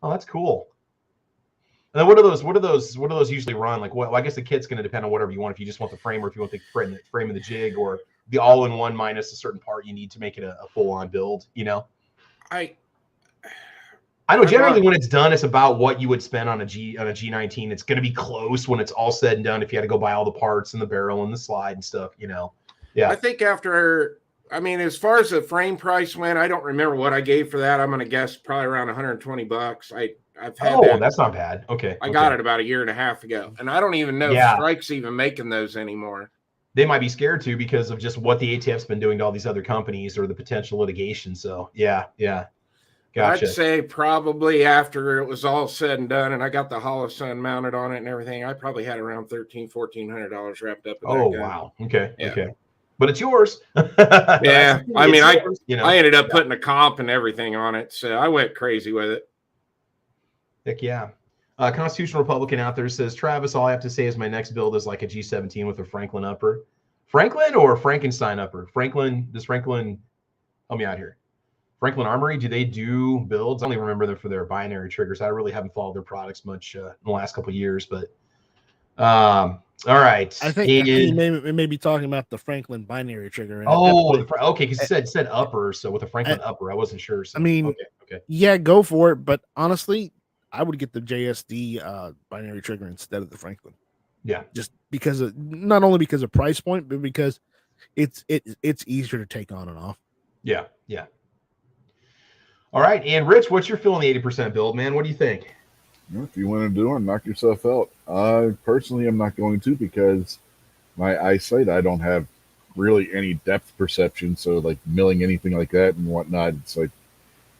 Speaker 1: Oh, that's cool. And then what do those usually run? Like, well, I guess the kit's going to depend on whatever you want. If you just want the frame, or if you want the frame of the jig, or the all-in-one minus a certain part you need to make it a full-on build. I know generally when it's done, it's about what you would spend on a G19. It's going to be close when it's all said and done. If you had to go buy all the parts and the barrel and the slide and stuff, Yeah.
Speaker 4: I think as far as the frame price went, I don't remember what I gave for that. I'm going to guess probably around $120. I've had
Speaker 1: that's not bad. Okay.
Speaker 4: I got it about a year and a half ago, and I don't even know if Strike's even making those anymore.
Speaker 1: They might be scared to because of just what the ATF's been doing to all these other companies or the potential litigation. So yeah. Gotcha.
Speaker 4: I'd say probably after it was all said and done, and I got the Holosun mounted on it and everything, I probably had around $1,400 wrapped up in that gun.
Speaker 1: Wow. Okay. Yeah. Okay. But it's yours.
Speaker 4: Yeah. I mean, I ended up putting a comp and everything on it, so I went crazy with it.
Speaker 1: Heck yeah. Constitutional Republican out there says, Travis, all I have to say is my next build is like a G17 with a Franklin upper. Franklin or Frankenstein upper? Does Franklin help me out here? Franklin Armory, do they do builds? I only remember them for their binary triggers. I really haven't followed their products much in the last couple of years, but all right.
Speaker 3: I think you may be talking about the Franklin binary trigger.
Speaker 1: Okay, because it said upper, so with a Franklin upper, I wasn't sure. So,
Speaker 3: okay. Yeah, go for it, but honestly, I would get the JSD binary trigger instead of the Franklin.
Speaker 1: Yeah,
Speaker 3: just because not only because of price point, but because it's easier to take on and off.
Speaker 1: Yeah. All right, and Rich, what's your feeling the 80% build, man? What do you think?
Speaker 5: If you want to do it, knock yourself out. I personally am not going to, because my eyesight, I don't have really any depth perception. So like milling anything like that and whatnot, it's like,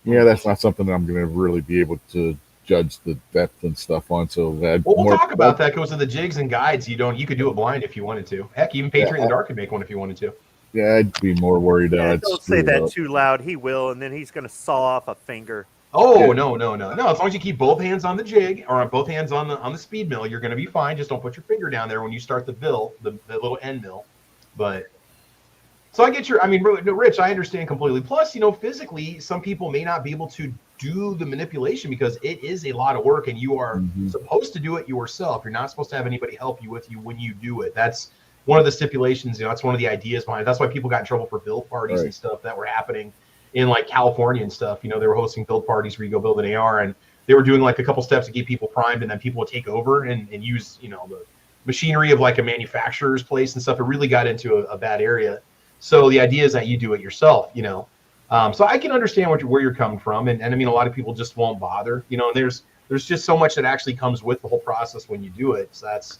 Speaker 5: yeah, that's not something that I'm going to really be able to judge the depth and stuff on. So
Speaker 1: we'll talk about that because of the jigs and guides. You could do it blind if you wanted to. Heck, even Patriot in the Dark could make one if you wanted to.
Speaker 5: Yeah, I'd be more worried.
Speaker 2: Don't say that too loud. He will, and then he's going to saw off a finger.
Speaker 1: Oh, no. As long as you keep both hands on the jig or on both hands on the speed mill, you're going to be fine. Just don't put your finger down there when you start the little end mill. But so I get Rich, I understand completely. Plus, physically, some people may not be able to do the manipulation because it is a lot of work, and you are supposed to do it yourself. You're not supposed to have anybody help you when you do it. That's one of the stipulations. That's one of the ideas behind it. That's why people got in trouble for build parties and stuff that were happening in like California and stuff. They were hosting build parties where you go build an AR, and they were doing like a couple steps to get people primed, and then people would take over and use the machinery of like a manufacturer's place and stuff. It really got into a bad area. So the idea is that you do it yourself, So I can understand where you're coming from, and I mean a lot of people just won't bother, and there's just so much that actually comes with the whole process when you do it. So that's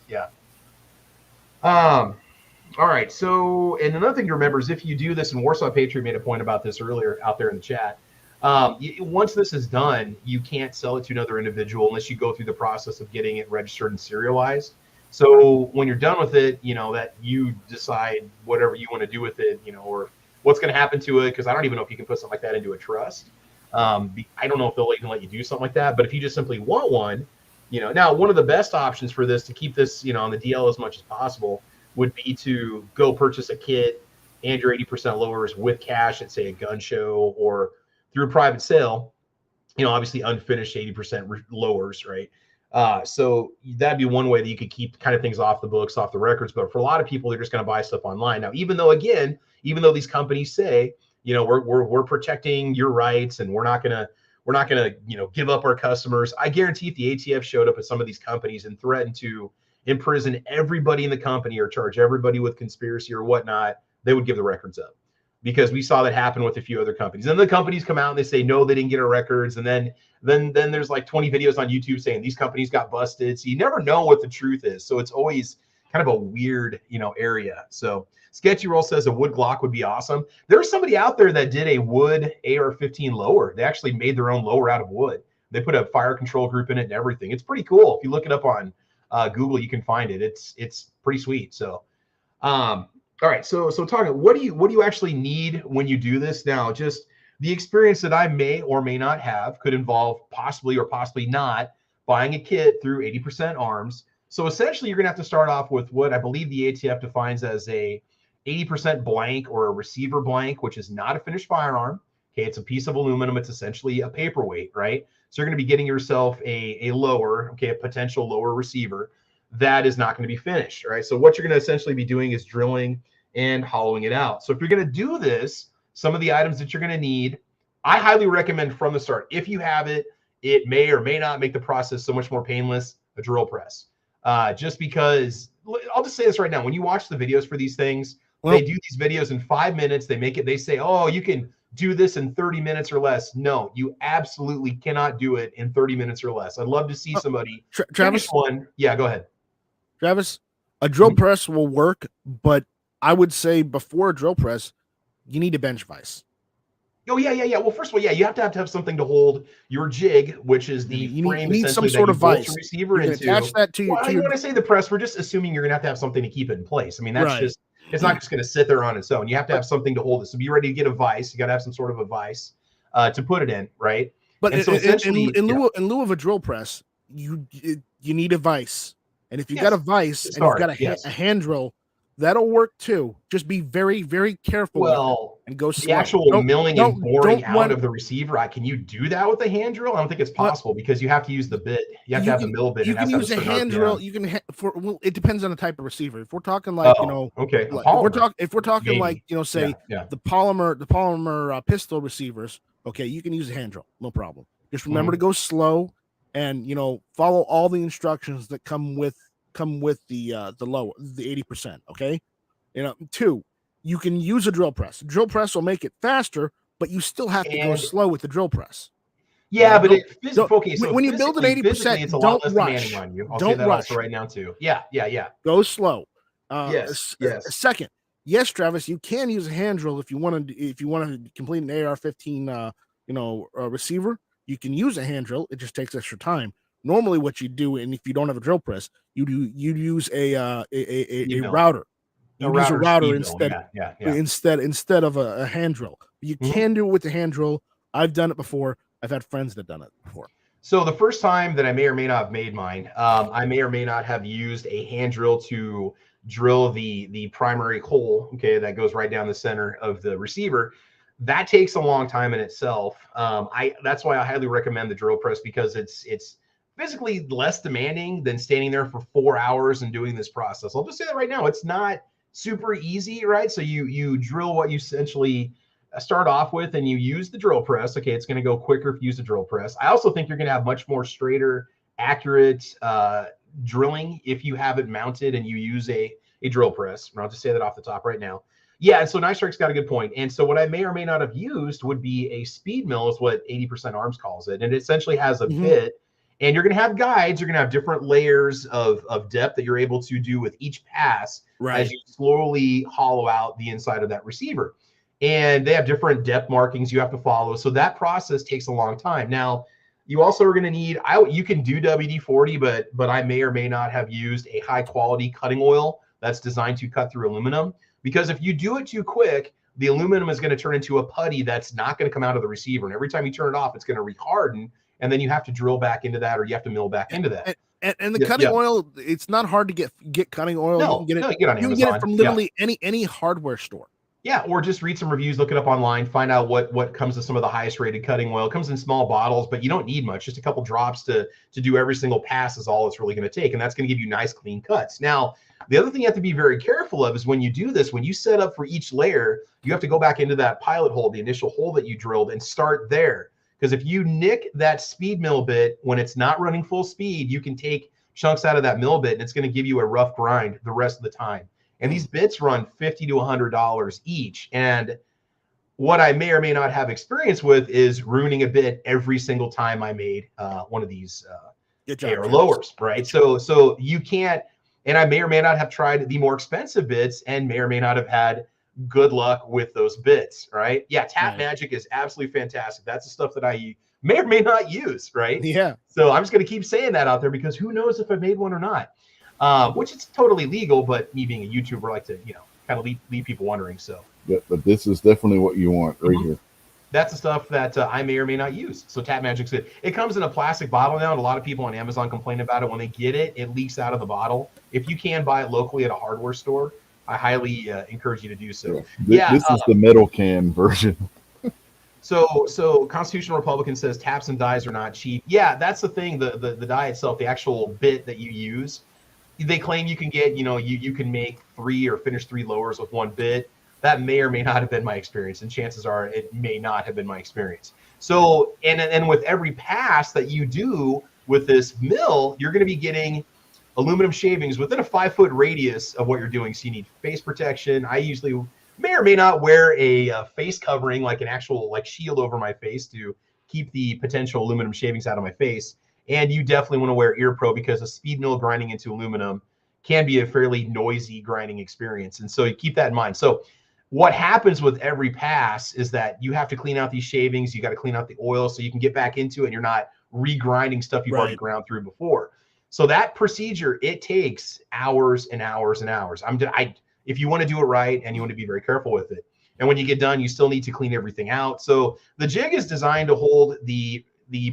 Speaker 1: all right. So, and another thing to remember is if you do this, and Warsaw Patriot made a point about this earlier out there in the chat. Once this is done, you can't sell it to another individual unless you go through the process of getting it registered and serialized. So when you're done with it, that you decide whatever you want to do with it, or what's going to happen to it. Because I don't even know if you can put something like that into a trust. I don't know if they'll even let you do something like that. But if you just simply want one, now one of the best options for this to keep this, on the DL as much as possible would be to go purchase a kit and your 80% lowers with cash at, say, a gun show or through a private sale, obviously unfinished 80% lowers, right? So that'd be one way that you could keep kind of things off the books, off the records. But for a lot of people, they're just going to buy stuff online. Now, even though these companies say, we're protecting your rights and we're not going to give up our customers. I guarantee if the ATF showed up at some of these companies and threatened to imprison everybody in the company or charge everybody with conspiracy or whatnot, they would give the records up, because we saw that happen with a few other companies. And the companies come out and they say, no, they didn't get our records. And then there's like 20 videos on YouTube saying these companies got busted. So you never know what the truth is. So it's always kind of a weird, area. So Sketchy Roll says a wood Glock would be awesome. There's somebody out there that did a wood AR-15 lower. They actually made their own lower out of wood. They put a fire control group in it and everything. It's pretty cool. If you look it up on Google, you can find it. It's pretty sweet. So, all right. So talking, what do you actually need when you do this? Now, just the experience that I may or may not have could involve possibly or possibly not buying a kit through 80% Arms. So essentially, you're going to have to start off with what I believe the ATF defines as a 80% blank or a receiver blank, which is not a finished firearm. Okay, it's a piece of aluminum. It's essentially a paperweight, right? So you're going to be getting yourself a lower, a potential lower receiver that is not going to be finished, right? So what you're going to essentially be doing is drilling and hollowing it out. So if you're going to do this, some of the items that you're going to need, I highly recommend from the start, if you have it, it may or may not make the process so much more painless, a drill press. Just because, I'll just say this right now, when you watch the videos for these things, they do these videos in 5 minutes. They say, oh, you can do this in 30 minutes or less. No, you absolutely cannot do it in 30 minutes or less. I'd love to see somebody
Speaker 3: Travis
Speaker 1: one. Yeah, go ahead.
Speaker 3: Travis, a drill press will work, but I would say before a drill press, you need a bench vise.
Speaker 1: Oh, yeah. Well, first of all, you have to have something to hold your jig, which is the frame.
Speaker 3: You need some sort of vise.
Speaker 1: Receiver into.
Speaker 3: Attach that to
Speaker 1: when I say the press, we're just assuming you're going to have something to keep it in place. I mean, that's just, it's not just going to sit there on its own. You have to have something to hold it. So be ready to get a vise. You got to have some sort of a vise to put it in, right?
Speaker 3: But in lieu of a drill press, you need a vise. And if you got a vise and you've got a hand drill, that'll work too. Just be very, very careful.
Speaker 1: Well,
Speaker 3: and go
Speaker 1: slow. The actual milling and boring out of the receiver, can you do that with a hand drill? I don't think it's possible because you have to use the bit. You have to have the mill bit.
Speaker 3: You can use a hand drill. You can it depends on the type of receiver. If we're talking like if we're talking like say the polymer pistol receivers, okay, you can use a hand drill, no problem. Just remember to go slow and follow all the instructions that come with the 80%. Okay, 2, you can use a drill press. Drill press will make it faster, but you still have to go slow with the drill press.
Speaker 1: Yeah, but
Speaker 3: when you build an 80%,
Speaker 1: it's a lot less
Speaker 3: rush.
Speaker 1: demanding on you. I'll say that also right now too. Yeah.
Speaker 3: Go slow.
Speaker 1: Yes.
Speaker 3: Second, yes, Travis, you can use a hand drill if you want to complete an AR-15, receiver. You can use a hand drill. It just takes extra time. Normally, what you do, and if you don't have a drill press, you use a router. You use a router instead of a hand drill. You can do it with the hand drill. I've done it before. I've had friends that done it before.
Speaker 1: So the first time that I may or may not have made mine, I may or may not have used a hand drill to drill the primary hole, okay, that goes right down the center of the receiver. That takes a long time in itself. That's why I highly recommend the drill press, because it's physically less demanding than standing there for 4 hours and doing this process. I'll just say that right now. It's not super easy, right? So you drill what you essentially start off with, and you use the drill press. Okay, it's going to go quicker if you use the drill press. I also think you're going to have much more straighter, accurate drilling if you have it mounted and you use a drill press. I'll just say that off the top right now. Yeah, and so Nice Strike's got a good point. And so what I may or may not have used would be a speed mill, is what 80% Arms calls it. And it essentially has a bit, and you're going to have guides. You're going to have different layers of depth that you're able to do with each pass as you slowly hollow out the inside of that receiver. And they have different depth markings you have to follow. So that process takes a long time. Now, you also are going to need, you can do WD-40, but I may or may not have used a high quality cutting oil that's designed to cut through aluminum. Because if you do it too quick, the aluminum is going to turn into a putty that's not going to come out of the receiver. And every time you turn it off, it's going to reharden. And then you have to drill back into that, or you have to mill back into that.
Speaker 3: And the cutting oil, it's not hard to get cutting oil.
Speaker 1: No, you can
Speaker 3: get it from literally any hardware store.
Speaker 1: Yeah, or just read some reviews, look it up online, find out what comes with some of the highest rated cutting oil. It comes in small bottles, but you don't need much. Just a couple drops to do every single pass is all it's really going to take. And that's going to give you nice, clean cuts. Now, the other thing you have to be very careful of is when you do this, when you set up for each layer, you have to go back into that pilot hole, the initial hole that you drilled, and start there. Because if you nick that speed mill bit when it's not running full speed, you can take chunks out of that mill bit, and it's going to give you a rough grind the rest of the time. And these bits run $50 to $100 each. And what I may or may not have experience with is ruining a bit every single time I made one of these AR lowers, right? So you can't, and I may or may not have tried the more expensive bits and may or may not have had good luck with those bits, right? Yeah, Tap Magic is absolutely fantastic. That's the stuff that I may or may not use, right?
Speaker 3: Yeah.
Speaker 1: So I'm just going to keep saying that out there, because who knows if I made one or not. Which is totally legal, but me being a YouTuber, I like to, kind of leave people wondering. So,
Speaker 5: but this is definitely what you want right here.
Speaker 1: That's the stuff that I may or may not use. So Tap Magic's good. It comes in a plastic bottle now, and a lot of people on Amazon complain about it. When they get it, it leaks out of the bottle. If you can buy it locally at a hardware store, I highly encourage you to do so.
Speaker 5: This is the metal can version.
Speaker 1: So Constitutional Republican says taps and dies are not cheap. Yeah, that's the thing. The die itself, the actual bit that you use, they claim you can get, you can make 3 or finish 3 lowers with one bit. That may or may not have been my experience, and chances are it may not have been my experience. So, and with every pass that you do with this mill, you're going to be getting aluminum shavings within a 5-foot radius of what you're doing. So you need face protection. I usually may or may not wear a face covering, like an actual shield over my face to keep the potential aluminum shavings out of my face. And you definitely want to wear ear pro, because a speed mill grinding into aluminum can be a fairly noisy grinding experience. And so you keep that in mind. So what happens with every pass is that you have to clean out these shavings. You got to clean out the oil so you can get back into it, and you're not re-grinding stuff you've already ground through before. So that procedure, it takes hours and hours and hours. If you want to do it right and you want to be very careful with it. And when you get done, you still need to clean everything out. So the jig is designed to hold the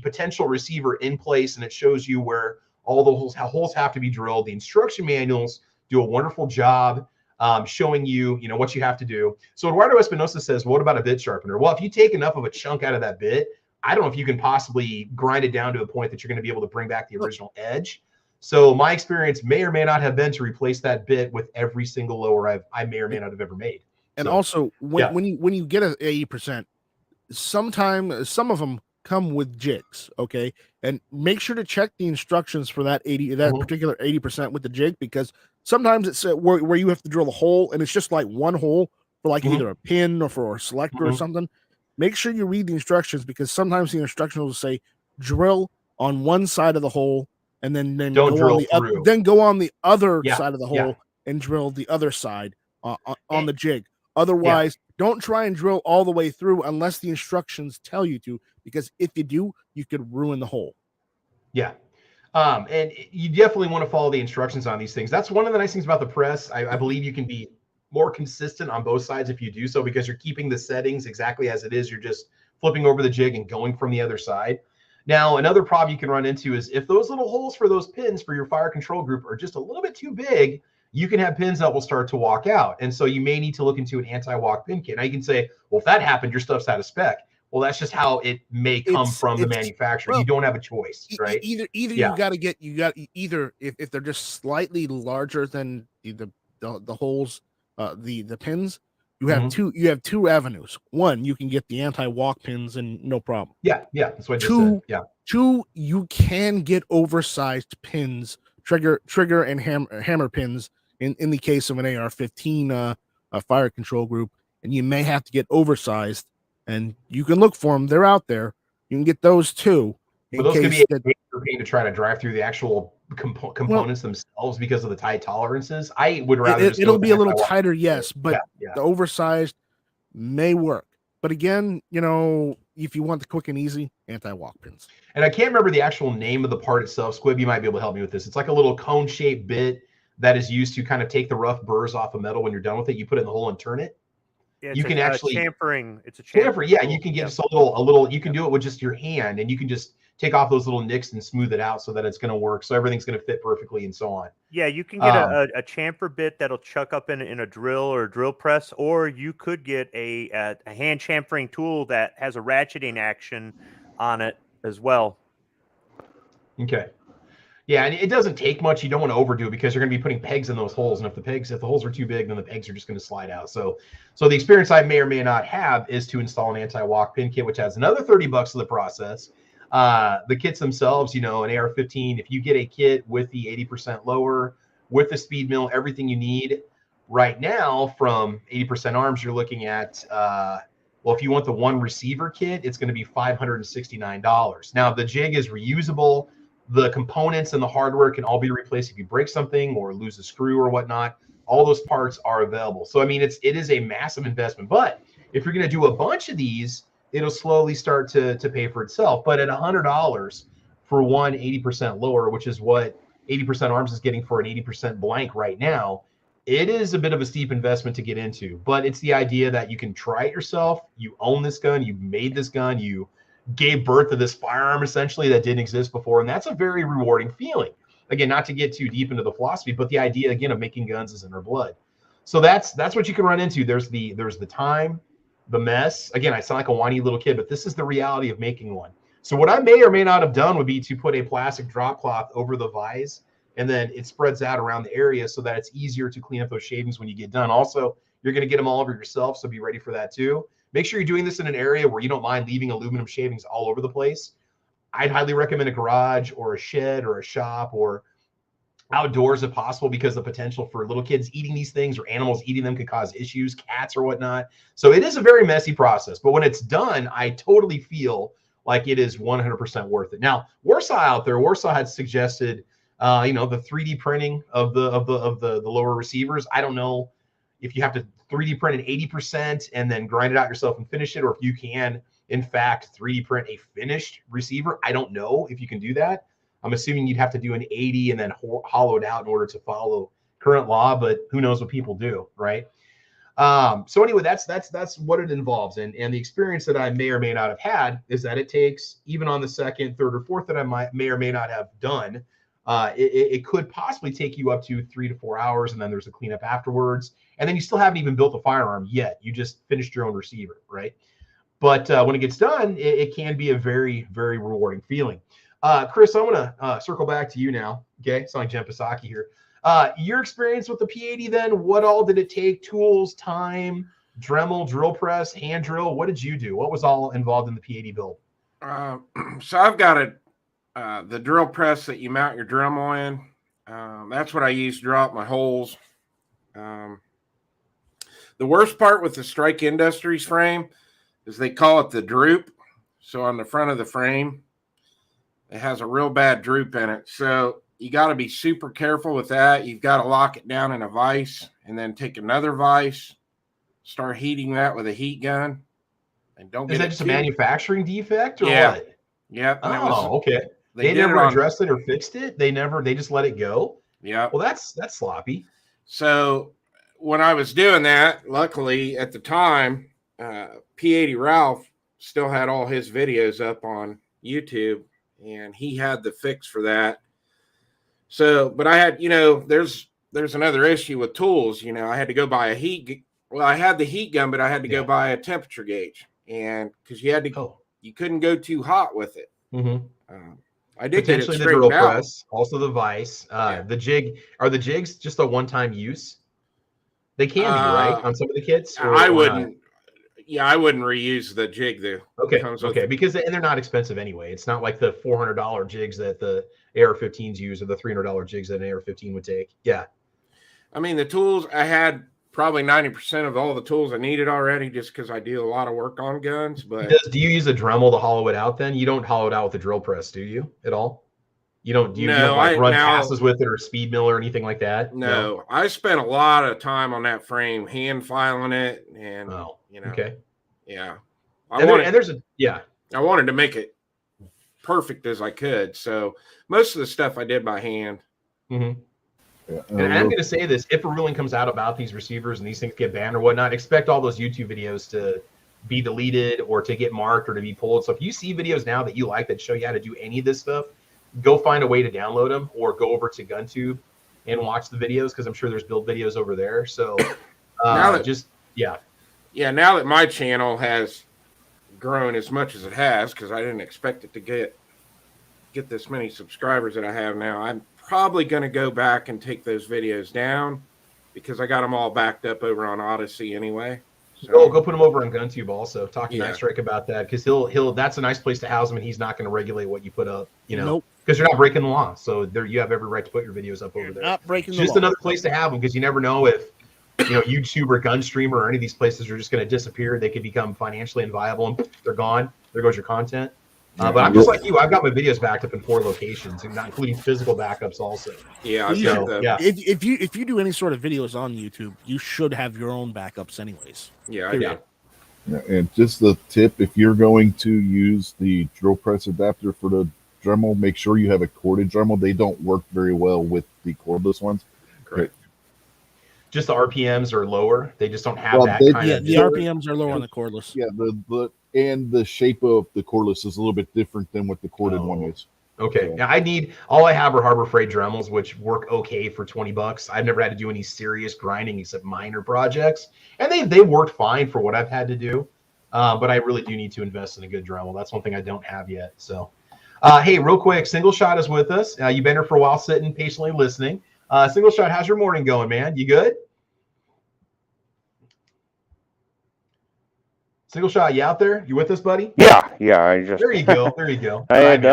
Speaker 1: potential receiver in place, and it shows you where all the holes have to be drilled. The instruction manuals do a wonderful job showing you, what you have to do. So Eduardo Espinosa says, what about a bit sharpener? Well, if you take enough of a chunk out of that bit, I don't know if you can possibly grind it down to a point that you're going to be able to bring back the original edge. So my experience may or may not have been to replace that bit with every single lower I may or may not have ever made.
Speaker 3: And also, when you get an 80%, sometimes some of them come with jigs, okay? And make sure to check the instructions for that particular 80% with the jig, because sometimes it's where you have to drill a hole, and it's just like one hole for like either a pin or for a selector or something, make sure you read the instructions, because sometimes the instructions will say drill on one side of the hole and then
Speaker 1: don't
Speaker 3: go on
Speaker 1: drill
Speaker 3: the
Speaker 1: through.
Speaker 3: then go on the other side of the hole and drill the other side on the jig. Otherwise, don't try and drill all the way through unless the instructions tell you to, because if you do, you could ruin the hole.
Speaker 1: Yeah. And you definitely want to follow the instructions on these things. That's one of the nice things about the press. I believe you can be more consistent on both sides if you do so, because you're keeping the settings exactly as it is. You're just flipping over the jig and going from the other side. Now, another problem you can run into is if those little holes for those pins for your fire control group are just a little bit too big, you can have pins that will start to walk out. And so you may need to look into an anti-walk pin kit. Now you can say, well, if that happened, your stuff's out of spec. Well, that's just how it may come from the manufacturer. Well, you don't have a choice, right?
Speaker 3: Either you got either if they're just slightly larger than the holes, the pins, you have two avenues. One, you can get the anti-walk pins and no problem.
Speaker 1: Yeah, that's what I just said. Yeah.
Speaker 3: Two, you can get oversized pins, trigger and hammer pins in the case of an AR-15 fire control group, and you may have to get oversized. And you can look for them; they're out there. You can get those too.
Speaker 1: But those can be a pain to try to drive through the actual components themselves because of the tight tolerances. I would rather
Speaker 3: it'll be a little tighter, yes, but the oversized may work. But again, if you want the quick and easy, anti-walk pins.
Speaker 1: And I can't remember the actual name of the part itself. Squib, you might be able to help me with this. It's like a little cone-shaped bit that is used to kind of take the rough burrs off of metal. When you're done with it, you put it in the hole and turn it.
Speaker 2: Yeah,
Speaker 1: you can actually
Speaker 2: chamfering. It's a
Speaker 1: chamfer. Yeah, you can get just a little. You can do it with just your hand, and you can just take off those little nicks and smooth it out so that it's going to work. So everything's going to fit perfectly, and so on.
Speaker 2: Yeah, you can get a chamfer bit that'll chuck up in a drill or a drill press, or you could get a hand chamfering tool that has a ratcheting action on it as well.
Speaker 1: Okay. Yeah, and it doesn't take much. You don't want to overdo it because you're going to be putting pegs in those holes, and if the holes are too big, then the pegs are just going to slide out. So the experience I may or may not have is to install an anti-walk pin kit, which has another $30 to the process. The kits themselves, an AR-15, if you get a kit with the 80% lower, with the speed mill, everything you need right now from 80% arms, you're looking at, if you want the one receiver kit, it's going to be $569. Now, the jig is reusable. The components and the hardware can all be replaced if you break something or lose a screw or whatnot. All those parts are available. So, I mean, it is a massive investment. But if you're going to do a bunch of these, it'll slowly start to pay for itself. But at $100 for one 80% lower, which is what 80% arms is getting for an 80% blank right now, it is a bit of a steep investment to get into. But it's the idea that you can try it yourself. You own this gun. You made this gun. You gave birth to this firearm essentially that didn't exist before, and that's a very rewarding feeling. Again, not to get too deep into the philosophy, but the idea again of making guns is in our blood. So that's what you can run into. There's the time, the mess. Again, I sound like a whiny little kid, but this is the reality of making one. So what I may or may not have done would be to put a plastic drop cloth over the vise, and then it spreads out around the area so that it's easier to clean up those shavings when you get done. Also, you're going to get them all over yourself, so be ready for that too. Make sure you're doing this in an area where you don't mind leaving aluminum shavings all over the place. I'd highly recommend a garage or a shed or a shop or outdoors if possible, because the potential for little kids eating these things or animals eating them could cause issues, cats or whatnot. So it is a very messy process, but when it's done, I totally feel like it is 100% worth it. Now, Warsaw had suggested, the 3D printing of the lower receivers. I don't know if you have to 3D print an 80% and then grind it out yourself and finish it, or if you can, in fact, 3D print a finished receiver. I don't know if you can do that. I'm assuming you'd have to do an 80 and then hollow it out in order to follow current law, but who knows what people do, right? So anyway, that's what it involves. And the experience that I may or may not have had is that it takes, even on the second, third, or fourth that I may or may not have done, it could possibly take you up to 3 to 4 hours, and then there's a cleanup afterwards. And then you still haven't even built a firearm yet. You just finished your own receiver, right? But when it gets done, it can be a very, very rewarding feeling. Chris, I'm going to circle back to you now. Okay, sound like Jen Psaki here. Your experience with the P80 then, what all did it take? Tools, time, Dremel, drill press, hand drill? What did you do? What was all involved in the P80 build?
Speaker 4: So I've got the drill press that you mount your Dremel in. That's what I use to draw up my holes. The worst part with the Strike Industries frame is they call it the droop. So on the front of the frame, it has a real bad droop in it. So you got to be super careful with that. You've got to lock it down in a vise and then take another vise, start heating that with a heat gun. And don't
Speaker 1: Is
Speaker 4: get
Speaker 1: that just a manufacturing defect or
Speaker 4: yeah.
Speaker 1: what?
Speaker 4: Yeah.
Speaker 1: Oh, okay. They never addressed it or fixed it. They just let it go.
Speaker 4: Yeah.
Speaker 1: Well, that's sloppy.
Speaker 4: So when I was doing that, luckily at the time, P80 Ralph still had all his videos up on YouTube, and he had the fix for that. So, but I had, there's another issue with tools. I had to go buy a heat. Well, I had the heat gun, but I had to go buy a temperature gauge, and because you couldn't go too hot with it.
Speaker 1: Mm-hmm.
Speaker 4: I did
Speaker 1: potentially
Speaker 4: get it
Speaker 1: the drill
Speaker 4: out.
Speaker 1: press, also the vise, the jig. Are the jigs just a one-time use? They can be, right, on some of the kits.
Speaker 4: I wouldn't. Yeah, I wouldn't reuse the jig though.
Speaker 1: Okay, because they're not expensive anyway. It's not like the $400 jigs that the AR-15s use or the $300 jigs that an AR-15 would take. Yeah.
Speaker 4: I mean, the tools I had probably 90% of all the tools I needed already, just because I do a lot of work on guns. But
Speaker 1: do you use a Dremel to hollow it out? Then you don't hollow it out with the drill press, do you? At all? You don't. You don't run passes with it or speed mill or anything like that?
Speaker 4: No, I spent a lot of time on that frame, hand filing it, and
Speaker 1: okay,
Speaker 4: yeah.
Speaker 1: I wanted
Speaker 4: to make it perfect as I could, so most of the stuff I did by hand.
Speaker 1: Mm-hmm. Yeah, and I'm going to say this: if a ruling comes out about these receivers and these things get banned or whatnot, expect all those YouTube videos to be deleted or to get marked or to be pulled. So if you see videos now that you like that show you how to do any of this stuff, go find a way to download them or go over to GunTube and watch the videos, because I'm sure there's build videos over there. So now
Speaker 4: that my channel has grown as much as it has, because I didn't expect it to get this many subscribers that I have now, I'm probably going to go back and take those videos down, because I got them all backed up over on Odyssey anyway.
Speaker 1: So go put him over on GunTube also. Talk to Night Strike about that, because he'll that's a nice place to house him, and he's not going to regulate what you put up, because you're not breaking the law. So there, you have every right to put your videos up over there.
Speaker 3: Not breaking the law.
Speaker 1: Just another place to have them, because you never know if YouTube or Gunstreamer or any of these places are just going to disappear. They could become financially inviable and they're gone. There goes your content. But I'm just like you. I've got my videos backed up in 4 locations, not including physical backups also.
Speaker 4: Yeah.
Speaker 3: If you do any sort of videos on YouTube, you should have your own backups anyways.
Speaker 4: Yeah, I do.
Speaker 5: Yeah, and just the tip: if you're going to use the drill press adapter for the Dremel, make sure you have a corded Dremel. They don't work very well with the cordless ones.
Speaker 4: Correct.
Speaker 1: Just the RPMs are lower. They just don't have that kind of.
Speaker 3: The RPMs are lower on the cordless.
Speaker 5: Yeah, the shape of the cordless is a little bit different than what the corded one is.
Speaker 1: Okay. Now all I have are Harbor Freight Dremels, which work okay for $20. I've never had to do any serious grinding except minor projects, and they worked fine for what I've had to do. But I really do need to invest in a good Dremel. That's one thing I don't have yet. So, hey, real quick, Single Shot is with us. You've been here for a while, sitting patiently listening. Single Shot, how's your morning going, man? You good? Single Shot, you out there? You with us, buddy?
Speaker 6: Yeah. I just
Speaker 1: there you go.
Speaker 6: I had to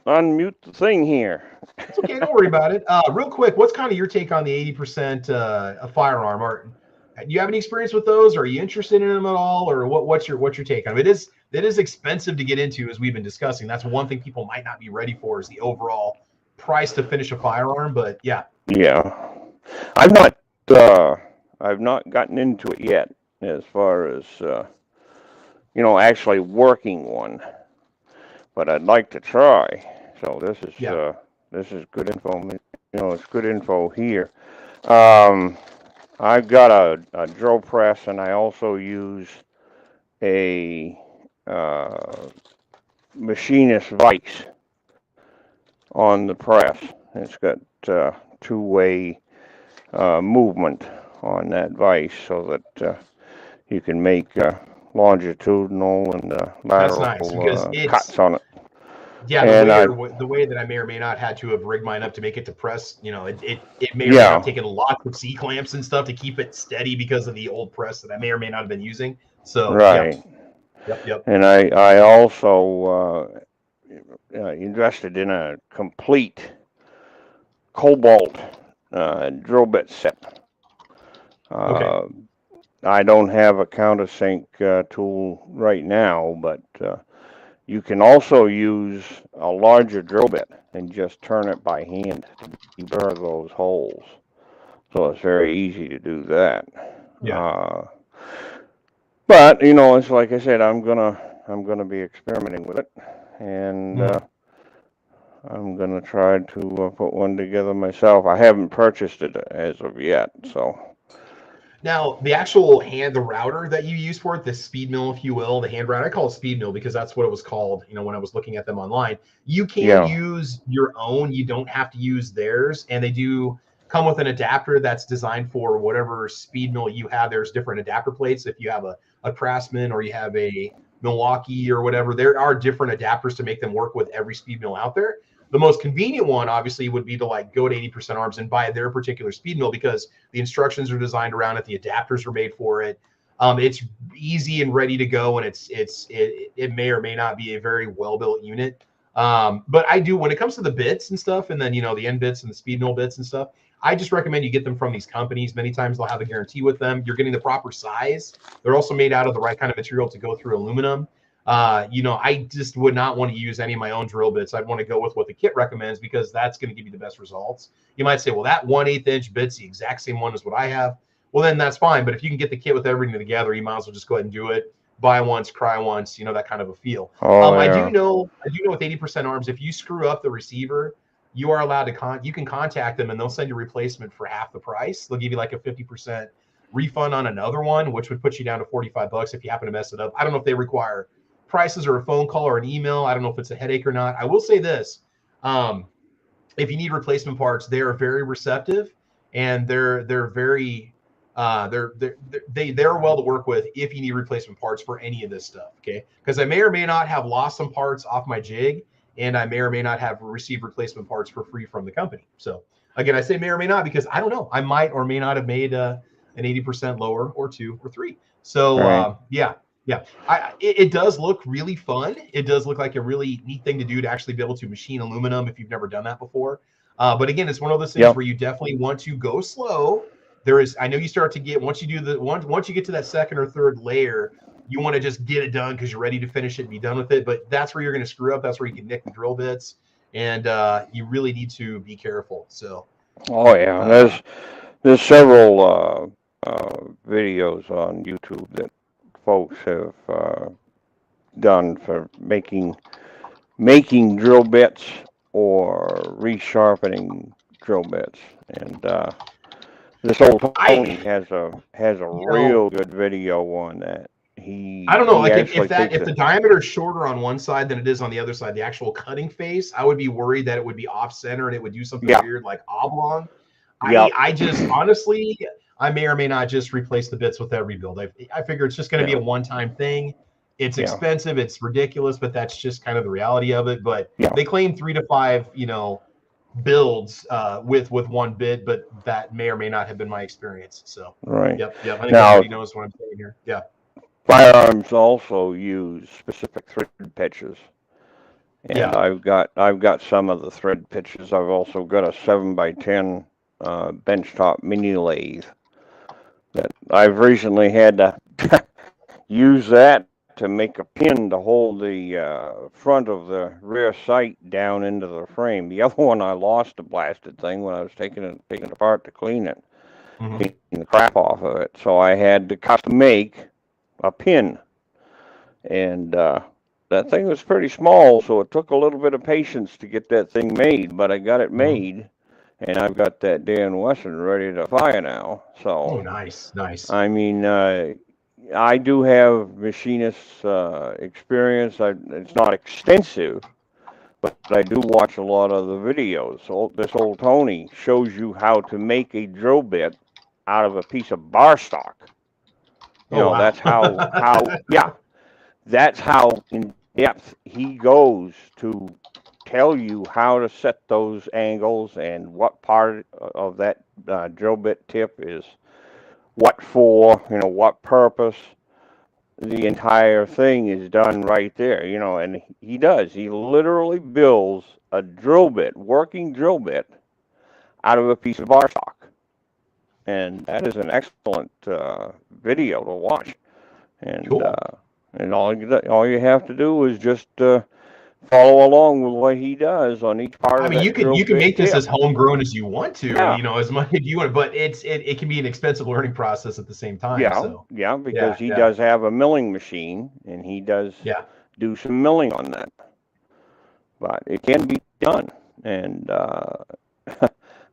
Speaker 6: unmute the thing here.
Speaker 1: It's okay, don't worry about it. Real quick, what's kind of your take on the 80% a firearm? Or do you have any experience with those? Are you interested in them at all, or what's your take on it? It is expensive to get into, as we've been discussing. That's one thing people might not be ready for, is the overall price to finish a firearm. But yeah,
Speaker 6: I've not gotten into it yet, as far as actually working one, but I'd like to try. So this is good info. It's good info here. I've got a drill press, and I also use a machinist vise on the press. It's got two-way movement on that vise, so that you can make longitudinal and lateral cuts on it.
Speaker 1: Yeah, the way that I may or may not had to have rigged mine up to make it to press, it may or may not have taken lots of C-clamps and stuff to keep it steady because of the old press that I may or may not have been using. So
Speaker 6: right.
Speaker 1: Yep.
Speaker 6: And I also invested in a complete cobalt drill bit set. I don't have a countersink tool right now, but you can also use a larger drill bit and just turn it by hand to burr those holes. So it's very easy to do that.
Speaker 1: Yeah.
Speaker 6: But it's like I said, I'm gonna be experimenting with it, and I'm gonna try to put one together myself. I haven't purchased it as of yet, so.
Speaker 1: Now, the actual the router that you use for it, the speed mill, if you will, the hand router, I call it speed mill because that's what it was called, when I was looking at them online. You can use your own. You don't have to use theirs. And they do come with an adapter that's designed for whatever speed mill you have. There's different adapter plates. If you have a Craftsman or you have a Milwaukee or whatever, there are different adapters to make them work with every speed mill out there. The most convenient one, obviously, would be to go to 80% Arms and buy their particular speed mill because the instructions are designed around it. The adapters are made for it. It's easy and ready to go, and it may or may not be a very well-built unit. But I do, when it comes to the bits and stuff, and then the end bits and the speed mill bits and stuff, I just recommend you get them from these companies. Many times they'll have a guarantee with them. You're getting the proper size. They're also made out of the right kind of material to go through aluminum. I just would not want to use any of my own drill bits. I'd want to go with what the kit recommends because that's going to give you the best results. You might say, well, that 1/8 inch bit's the exact same one as what I have. Well, then that's fine. But if you can get the kit with everything together, you might as well just go ahead and do it. Buy once, cry once, that kind of a feel. I do know with 80% Arms, if you screw up the receiver, you are allowed to you can contact them and they'll send you a replacement for half the price. They'll give you like a 50% refund on another one, which would put you down to $45 if you happen to mess it up. I don't know if they require prices or a phone call or an email. I don't know if it's a headache or not. I will say this. If you need replacement parts, they are very receptive and they're very they're well to work with if you need replacement parts for any of this stuff. Okay. Because I may or may not have lost some parts off my jig and I may or may not have received replacement parts for free from the company. So again, I say may or may not because I don't know. I might or may not have made an 80% lower or 2 or 3. So yeah. It does look really fun. It does look like a really neat thing to do to actually be able to machine aluminum if you've never done that before. But again, it's one of those things where you definitely want to go slow. I know you start to get, once you get to that second or third layer, you want to just get it done because you're ready to finish it and be done with it. But that's where you're going to screw up. That's where you can nick the drill bits. And you really need to be careful. So.
Speaker 6: There's several videos on YouTube that folks have done for making drill bits or resharpening drill bits, and this old Tony has a real good video on that.
Speaker 1: I don't know, if the diameter is shorter on one side than it is on the other side, the actual cutting face, I would be worried that it would be off center and it would do something weird like oblong. I just honestly, I may or may not just replace the bits with every build. I figure it's just going to be a one-time thing. It's expensive, it's ridiculous, but that's just kind of the reality of it. But they claim 3 to 5, builds with one bit, but that may or may not have been my experience. So Yep. I think everybody knows what I'm saying here. Yeah.
Speaker 6: Firearms also use specific thread pitches. And I've got some of the thread pitches. I've also got a 7x10 benchtop mini lathe that I've recently had to use that to make a pin to hold the front of the rear sight down into the frame. The other one, I lost the blasted thing when I was taking it apart to clean it, cleaning the crap off of it. So I had to custom make a pin, and that thing was pretty small, so it took a little bit of patience to get that thing made, but I got it made. And I've got that Dan Wesson ready to fire now. So
Speaker 1: nice.
Speaker 6: I mean, I do have machinist experience. It's not extensive, but I do watch a lot of the videos. So this old Tony shows you how to make a drill bit out of a piece of bar stock. That's that's how in depth he goes to tell you how to set those angles and what part of that drill bit tip is what for, what purpose. The entire thing is done right there, and he literally builds a drill bit, working drill bit, out of a piece of bar stock. and that is an excellent video to watch. And
Speaker 1: cool.
Speaker 6: And all you have to do is just follow along with what he does on each part.
Speaker 1: I mean, you can make this as homegrown as you want to, as much as you want, but it can be an expensive learning process at the same time.
Speaker 6: Yeah, because he does have a milling machine, and he does do some milling on that. But it can be done, and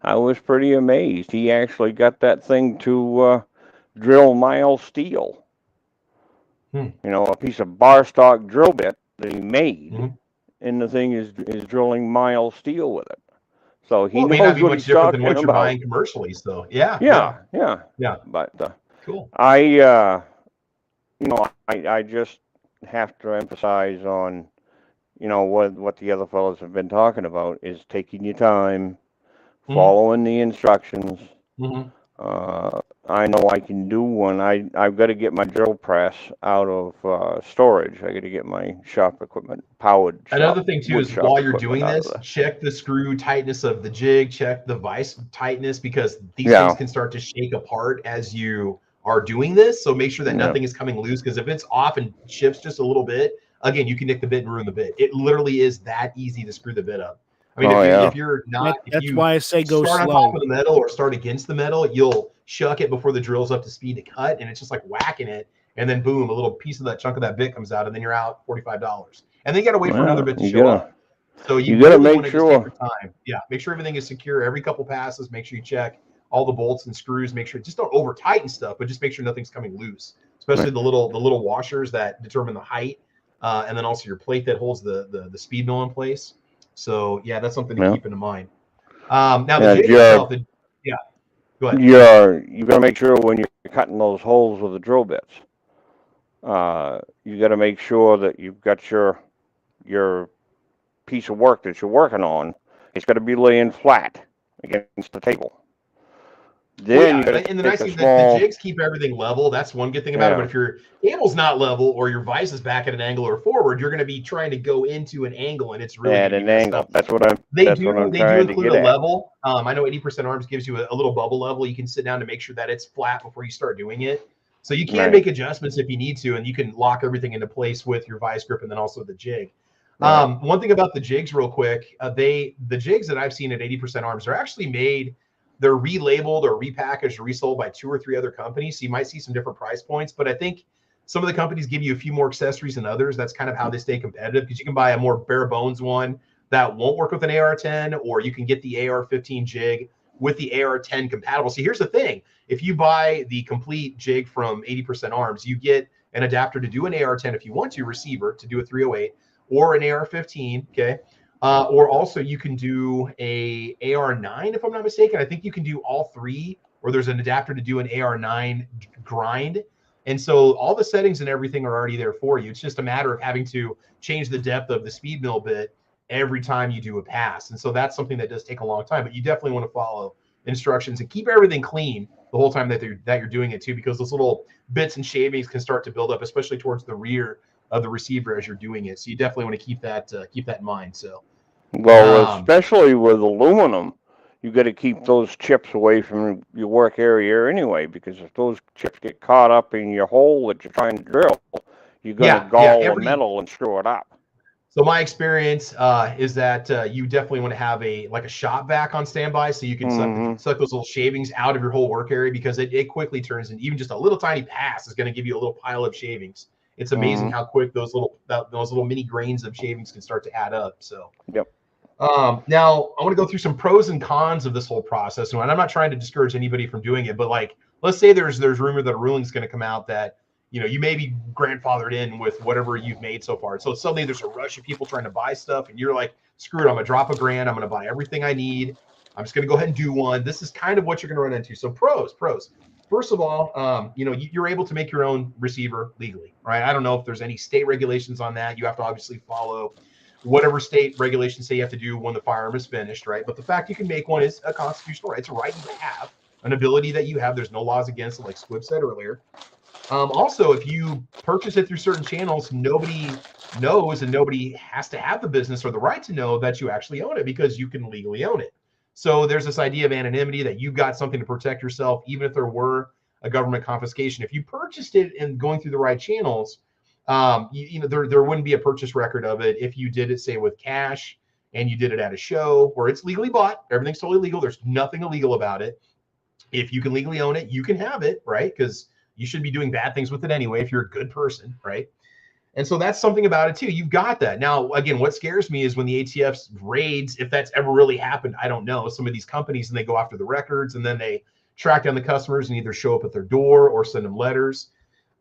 Speaker 6: I was pretty amazed. He actually got that thing to drill mild steel. A piece of bar stock drill bit that he made, and the thing is drilling mild steel with it. So he knows what he's talking
Speaker 1: than what
Speaker 6: about.
Speaker 1: You're buying commercially. So yeah.
Speaker 6: But
Speaker 1: cool.
Speaker 6: I just have to emphasize on, what the other fellows have been talking about is taking your time, following the instructions. I know I can do one. I've got to get my drill press out of storage. I got to get my shop equipment powered.
Speaker 1: Another thing too is while you're doing this, check the screw tightness of the jig, check the vise tightness, because these things can start to shake apart as you are doing this. So make sure that nothing is coming loose, because if it's off and shifts just a little bit, again, you can nick the bit and ruin the bit. It literally is that easy to screw the bit up. I mean, if you're not,
Speaker 3: that's why I say go slow.
Speaker 1: Start on top of the metal or start against the metal, you'll shuck it before the drill's up to speed to cut, and it's just like whacking it, and then boom, a little piece of that chunk of that bit comes out, and then you're out $45. And then you got to wait for another bit to show up. So you
Speaker 6: got to
Speaker 1: really
Speaker 6: make sure.
Speaker 1: Take your time. Yeah, make sure everything is secure. Every couple passes, make sure you check all the bolts and screws. Make sure, just don't over tighten stuff, but just make sure nothing's coming loose. Especially the little washers that determine the height, and then also your plate that holds the speed mill in place. So yeah, that's something to keep in mind. Now the jig itself, go ahead.
Speaker 6: You got to make sure when you're cutting those holes with the drill bits, you got to make sure that you've got your piece of work that you're working on. It's got to be laying flat against the table. Then
Speaker 1: and the nice thing is that the jigs keep everything level. That's one good thing about it. But if your table's not level or your vise is back at an angle or forward, you're going to be trying to go into an angle, and it's really
Speaker 6: at an angle. That's what I'm.
Speaker 1: They do include a level. I know 80% Arms gives you a little bubble level. You can sit down to make sure that it's flat before you start doing it. So you can make adjustments if you need to, and you can lock everything into place with your vise grip and then also the jig. One thing about the jigs, real quick, the jigs that I've seen at 80% Arms are actually made. They're relabeled or repackaged or resold by 2 or 3 other companies. So you might see some different price points, but I think some of the companies give you a few more accessories than others. That's kind of how they stay competitive, because you can buy a more bare bones one that won't work with an AR-10, or you can get the AR-15 jig with the AR-10 compatible. See, here's the thing. If you buy the complete jig from 80% Arms, you get an adapter to do an AR-10 if you want to, receiver to do a 308, or an AR-15, okay? Or also you can do a AR-9, if I'm not mistaken. I think you can do all 3, or there's an adapter to do an AR-9 grind. And so all the settings and everything are already there for you. It's just a matter of having to change the depth of the speed mill bit every time you do a pass. And so that's something that does take a long time, but you definitely want to follow instructions and keep everything clean the whole time that you're doing it too, because those little bits and shavings can start to build up, especially towards the rear of the receiver as you're doing it. So you definitely want to keep that in mind. So,
Speaker 6: well, especially with aluminum, you got to keep those chips away from your work area anyway, because if those chips get caught up in your hole that you're trying to drill, you're going to gall the metal and screw it up.
Speaker 1: So my experience is that you definitely want to have a shop vac on standby, so you can suck those little shavings out of your whole work area, because it quickly turns, and even just a little tiny pass is going to give you a little pile of shavings. It's amazing how quick those little mini grains of shavings can start to add up. So now I want to go through some pros and cons of this whole process, and I'm not trying to discourage anybody from doing it, but let's say there's rumor that a ruling is going to come out that you may be grandfathered in with whatever you've made so far. So suddenly there's a rush of people trying to buy stuff, and you're like, screw it, I'm gonna drop $1,000. I'm gonna buy everything I need. I'm just gonna go ahead and do one. This is kind of what you're gonna run into. So pros. First of all, you're able to make your own receiver legally, right? I don't know if there's any state regulations on that. You have to obviously follow whatever state regulations say you have to do when the firearm is finished, right? But the fact you can make one is a constitutional right. It's a right you have, an ability that you have. There's no laws against it, like Squib said earlier. Also, if you purchase it through certain channels, nobody knows and nobody has to have the business or the right to know that you actually own it, because you can legally own it. So there's this idea of anonymity, that you've got something to protect yourself, even if there were a government confiscation. If you purchased it and going through the right channels, there wouldn't be a purchase record of it. If you did it, say, with cash, and you did it at a show where it's legally bought, everything's totally legal. There's nothing illegal about it. If you can legally own it, you can have it, right? Because you should be doing bad things with it anyway if you're a good person, right? And so that's something about it too. You've got that. Now, again, what scares me is when the ATF's raids, if that's ever really happened, I don't know, some of these companies, and they go after the records, and then they track down the customers and either show up at their door or send them letters.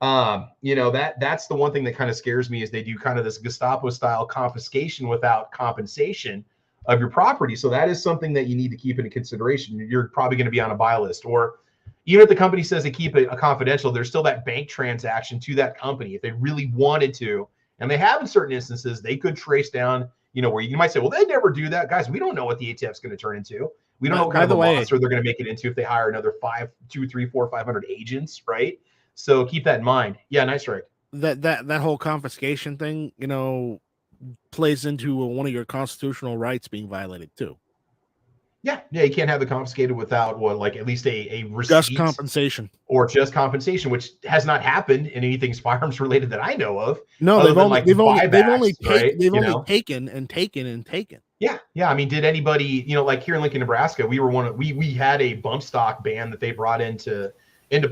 Speaker 1: That's the one thing that kind of scares me, is they do kind of this Gestapo style confiscation without compensation of your property. So that is something that you need to keep into consideration. You're probably going to be on a buy list, or even if the company says they keep it confidential, there's still that bank transaction to that company. If they really wanted to, and they have in certain instances, they could trace down, where you might say, well, they never do that. Guys, we don't know what the ATF's going to turn into. We don't know what kind of a monster they're going to make it into if they hire another 500 agents, right? So keep that in mind. Yeah, nice, Rick.
Speaker 3: That whole confiscation thing, plays into one of your constitutional rights being violated too.
Speaker 1: Yeah, you can't have it confiscated without at least a receipt,
Speaker 3: just compensation,
Speaker 1: which has not happened in anything firearms related that I know of.
Speaker 3: No, they've only taken and taken.
Speaker 1: Yeah. I mean, did anybody, like here in Lincoln, Nebraska, we had a bump stock ban that they brought into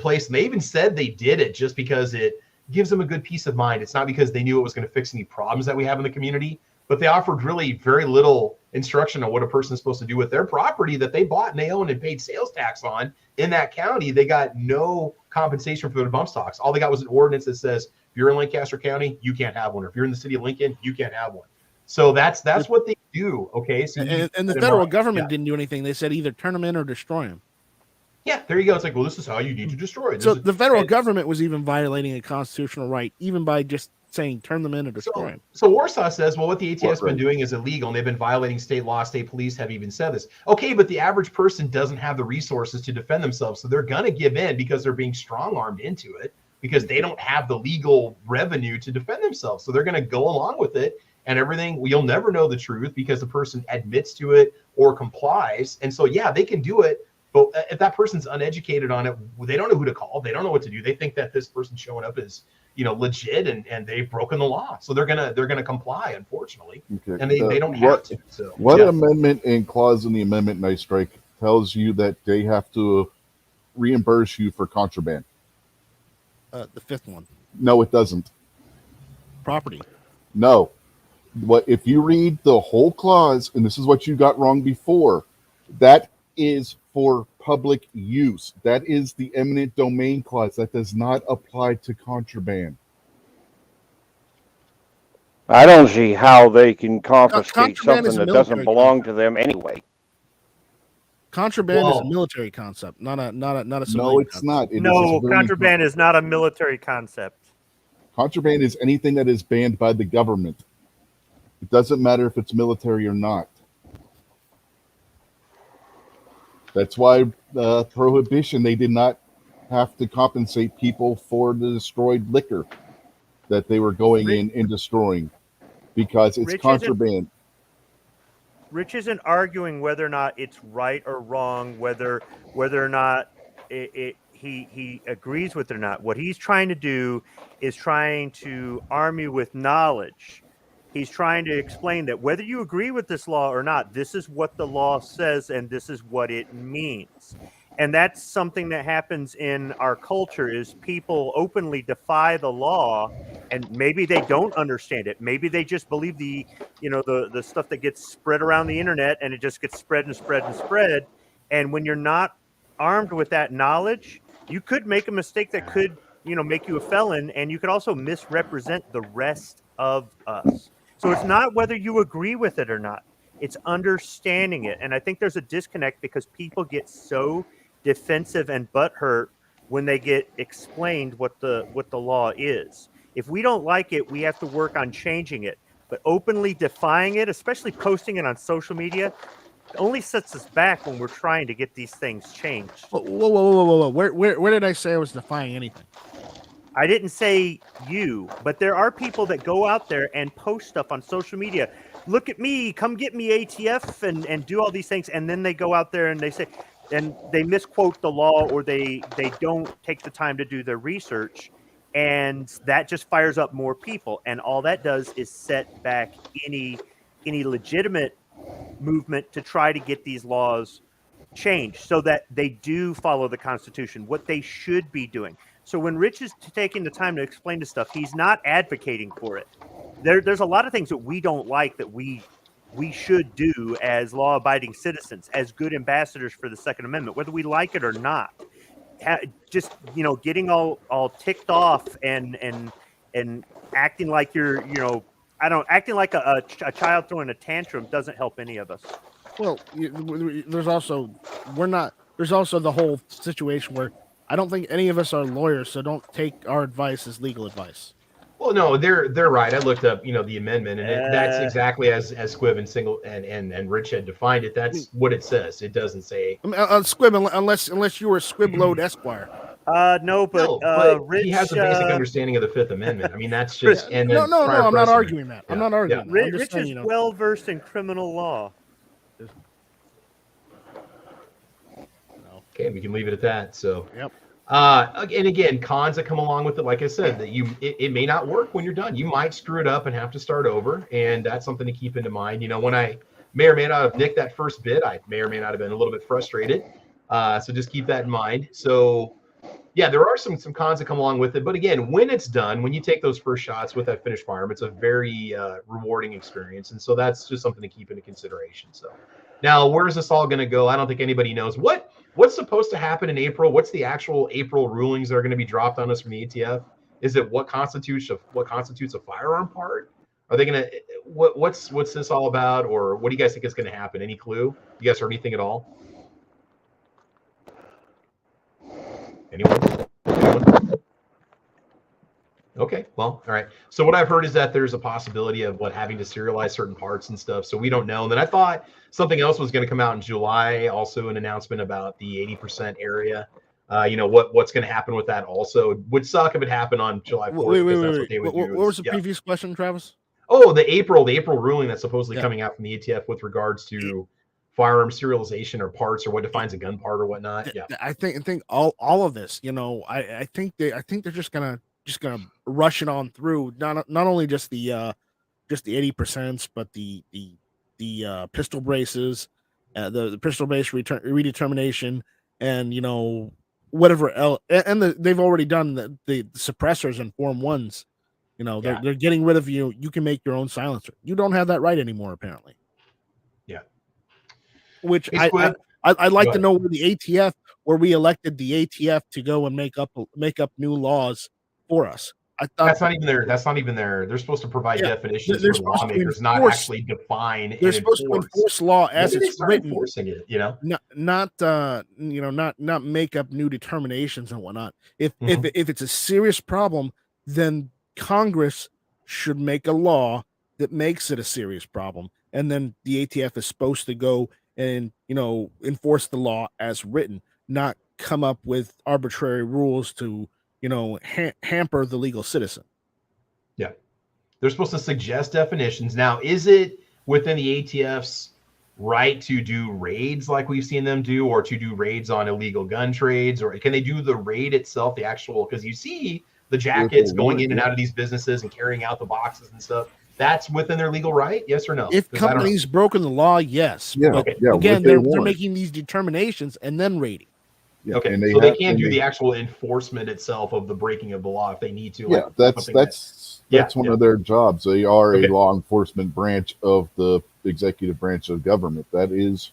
Speaker 1: place, and they even said they did it just because it gives them a good peace of mind. It's not because they knew it was going to fix any problems that we have in the community, but they offered really very little instruction on what a person is supposed to do with their property that they bought and they owned and paid sales tax on in that county. They got no compensation for their bump stocks. All they got was an ordinance that says, if you're in Lancaster County, you can't have one. Or if you're in the city of Lincoln, you can't have one. So that's what they do. Okay. So
Speaker 3: and the federal government didn't do anything. They said either turn them in or destroy them.
Speaker 1: Yeah, there you go. It's like, well, this is how you need to destroy it.
Speaker 3: So the federal government was even violating a constitutional right, even by just saying turn them in or destroy them.
Speaker 1: So Warsaw says, well, what the ATF's been doing is illegal, and they've been violating state law. State police have even said this. Okay, but the average person doesn't have the resources to defend themselves, so they're going to give in because they're being strong-armed into it because they don't have the legal revenue to defend themselves. So they're going to go along with it, and everything. You'll never know the truth because the person admits to it or complies. And so, yeah, they can do it. But if that person's uneducated on it, they don't know who to call. They don't know what to do. They think that this person showing up is, legit, and they've broken the law. So they're gonna comply, unfortunately. Okay. And they don't have to. So
Speaker 5: what amendment and clause in the amendment, Nice Strike, tells you that they have to reimburse you for contraband?
Speaker 3: The fifth one.
Speaker 5: No, it doesn't.
Speaker 3: Property.
Speaker 5: No. If you read the whole clause, and this is what you got wrong before, that is for public use. That is the eminent domain clause. That does not apply to contraband.
Speaker 6: I don't see how they can confiscate something that doesn't belong to them anyway.
Speaker 3: Contraband is a military concept, not a civilian.
Speaker 5: No, it's not.
Speaker 2: Contraband is not a military concept.
Speaker 5: Contraband is anything that is banned by the government. It doesn't matter if it's military or not. That's why prohibition, they did not have to compensate people for the destroyed liquor that they were going in and destroying because it's contraband.
Speaker 2: Rich isn't arguing whether or not it's right or wrong, whether or not he agrees with it or not. What he's trying to do is trying to arm you with knowledge. He's trying to explain that whether you agree with this law or not, this is what the law says and this is what it means. And that's something that happens in our culture is people openly defy the law, and maybe they don't understand it. Maybe they just believe the stuff that gets spread around the internet, and it just gets spread and spread and spread. And when you're not armed with that knowledge, you could make a mistake that could, make you a felon, and you could also misrepresent the rest of us. So it's not whether you agree with it or not. It's understanding it. And I think there's a disconnect because people get so defensive and butthurt when they get explained what the law is. If we don't like it, we have to work on changing it. But openly defying it, especially posting it on social media, only sets us back when we're trying to get these things changed.
Speaker 3: Whoa. Where did I say I was defying anything?
Speaker 2: I didn't say you, but there are people that go out there and post stuff on social media. look at me, come get me ATF and do all these things. And then they go out there and they say, and they misquote the law, or they don't take the time to do their research. And that just fires up more people. And all that does is set back any legitimate movement to try to get these laws changed so that they do follow the Constitution, what they should be doing. So when Rich is taking the time to explain this stuff, he's not advocating for it. There's a lot of things that we don't like that we should do as law-abiding citizens, as good ambassadors for the Second Amendment, whether we like it or not. Just, getting all ticked off and acting like you're, acting like a child throwing a tantrum doesn't help any of us.
Speaker 3: Well, there's also the whole situation where I don't think any of us are lawyers, so don't take our advice as legal advice.
Speaker 1: Well, no, they're right. I looked up, the amendment, and that's exactly as Squibb and Rich had defined it. That's what it says. It doesn't say
Speaker 3: Squibb, unless you were Squibb-Load Esquire.
Speaker 2: No, but Rich,
Speaker 1: he has a basic understanding of the Fifth Amendment. I mean, that's just and
Speaker 3: no. I'm not arguing that. I'm not arguing.
Speaker 1: Yeah.
Speaker 3: Rich
Speaker 2: is well versed in criminal law.
Speaker 1: Okay, we can leave it at that. So,
Speaker 3: yep.
Speaker 1: And again, cons that come along with it, like I said, that it may not work when you're done. You might screw it up and have to start over, and that's something to keep into mind. When I may or may not have nicked that first bit, I may or may not have been a little bit frustrated. So just keep that in mind. So, yeah, there are some cons that come along with it. But again, when it's done, when you take those first shots with that finished firearm, it's a very rewarding experience. And so that's just something to keep into consideration. So now, where's this all going to go? I don't think anybody knows. What's supposed to happen in April? What's the actual April rulings that are going to be dropped on us from the ATF? Is it what constitutes a firearm part? Are they going to what's this all about? Or what do you guys think is going to happen? Any clue? You guys heard anything at all? Anyone? Okay, well, all right. So what I've heard is that there's a possibility of having to serialize certain parts and stuff. So we don't know. And then I thought something else was going to come out in July. Also, an announcement about the 80% area. What's going to happen with that? Also, it would suck if it happened on July 4th.
Speaker 3: Wait. What was the previous question, Travis?
Speaker 1: Oh, the April ruling that's supposedly coming out from the ATF with regards to firearm serialization or parts or what defines a gun part or whatnot. Yeah,
Speaker 3: I think all of this. I think they're just gonna rush it on through. Not only just the 80%, but the pistol braces, the pistol brace redetermination, and whatever else. And they've already done the suppressors and Form 1s. They're getting rid of you. You can make your own silencer. You don't have that right anymore, apparently.
Speaker 1: Yeah.
Speaker 3: Which I'd like to know where we elected the ATF to go and make up new laws for us. I thought
Speaker 1: that's not even there. They're supposed to provide definitions for lawmakers, not actually define.
Speaker 3: They're supposed to enforce law as it's written.
Speaker 1: Enforcing it,
Speaker 3: not make up new determinations and whatnot. If it's a serious problem, then Congress should make a law that makes it a serious problem, and then the ATF is supposed to go and enforce the law as written, not come up with arbitrary rules to hamper the legal citizen.
Speaker 1: Yeah, they're supposed to suggest definitions. Now, is it within the ATF's right to do raids like we've seen them do, or to do raids on illegal gun trades, or can they do the raid itself, the actual? Because you see the jackets going in and out of these businesses and carrying out the boxes and stuff. That's within their legal right, yes or no?
Speaker 3: If companies broken the law, yes.
Speaker 5: Yeah,
Speaker 3: but again, they're making these determinations and then raiding.
Speaker 5: Yeah,
Speaker 1: okay, so they can do the actual enforcement itself of the breaking of the law if they need to.
Speaker 5: Yeah, that's one of their jobs. They are a law enforcement branch of the executive branch of government. That is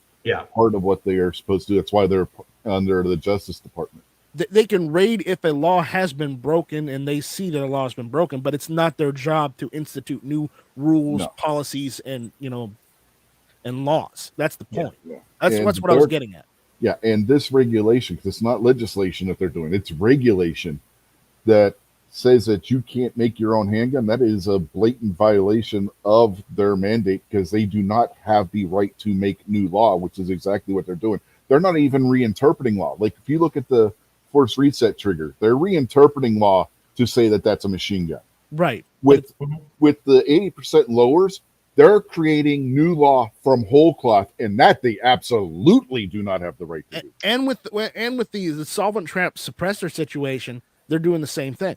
Speaker 5: part of what they are supposed to do. That's why they're under the Justice Department.
Speaker 3: They can raid if a law has been broken and they see that a law has been broken, but it's not their job to institute new rules, policies, and and laws. That's the point. Yeah. That's what I was getting at.
Speaker 5: Yeah, and this regulation, because it's not legislation that they're doing, it's regulation that says that you can't make your own handgun. That is a blatant violation of their mandate, because they do not have the right to make new law, which is exactly what they're doing. They're not even reinterpreting law. Like, if you look at the force reset trigger, they're reinterpreting law to say that that's a machine gun.
Speaker 3: Right.
Speaker 5: With the 80% lowers, They're creating new law from whole cloth, and that they absolutely do not have the right to do.
Speaker 3: And with the solvent trap suppressor situation, they're doing the same thing.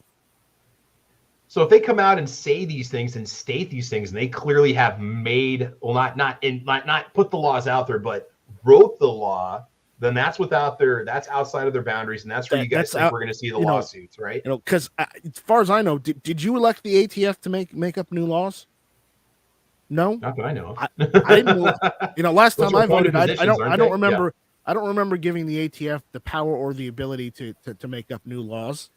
Speaker 1: So if they come out and say these things and state these things, and they clearly have made, well, not put the laws out there, but wrote the law, then that's outside of their boundaries, and that's where you guys think we're going to see the lawsuits, right?
Speaker 3: Because as far as I know, did you elect the ATF to make up new laws? No,
Speaker 1: not that I know.
Speaker 3: I didn't know. Last time I voted, I don't remember. Yeah. I don't remember giving the ATF the power or the ability to make up new laws.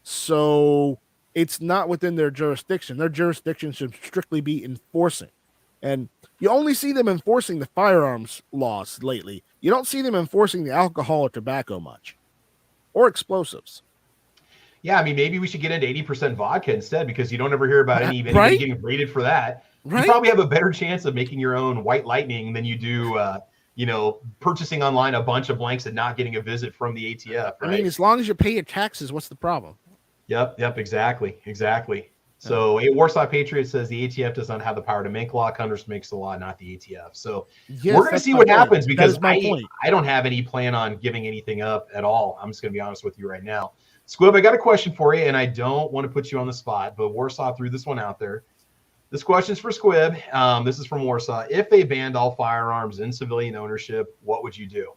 Speaker 3: So it's not within their jurisdiction. Their jurisdiction should strictly be enforcing. And you only see them enforcing the firearms laws lately. You don't see them enforcing the alcohol or tobacco much, or explosives.
Speaker 1: Yeah, I mean, maybe we should get into 80% vodka instead, because you don't ever hear about anybody getting raided for that. Right? You probably have a better chance of making your own White Lightning than you do, purchasing online a bunch of blanks and not getting a visit from the ATF. Right?
Speaker 3: I mean, as long as you pay your taxes, what's the problem?
Speaker 1: Yep, exactly. So a Warsaw Patriot says the ATF does not have the power to make law. Congress makes the law, not the ATF. So we're going to see what happens, because I don't have any plan on giving anything up at all. I'm just going to be honest with you right now. Squib, I got a question for you, and I don't want to put you on the spot, but Warsaw threw this one out there. This question's for Squib. This is from Warsaw. If they banned all firearms in civilian ownership, what would you do?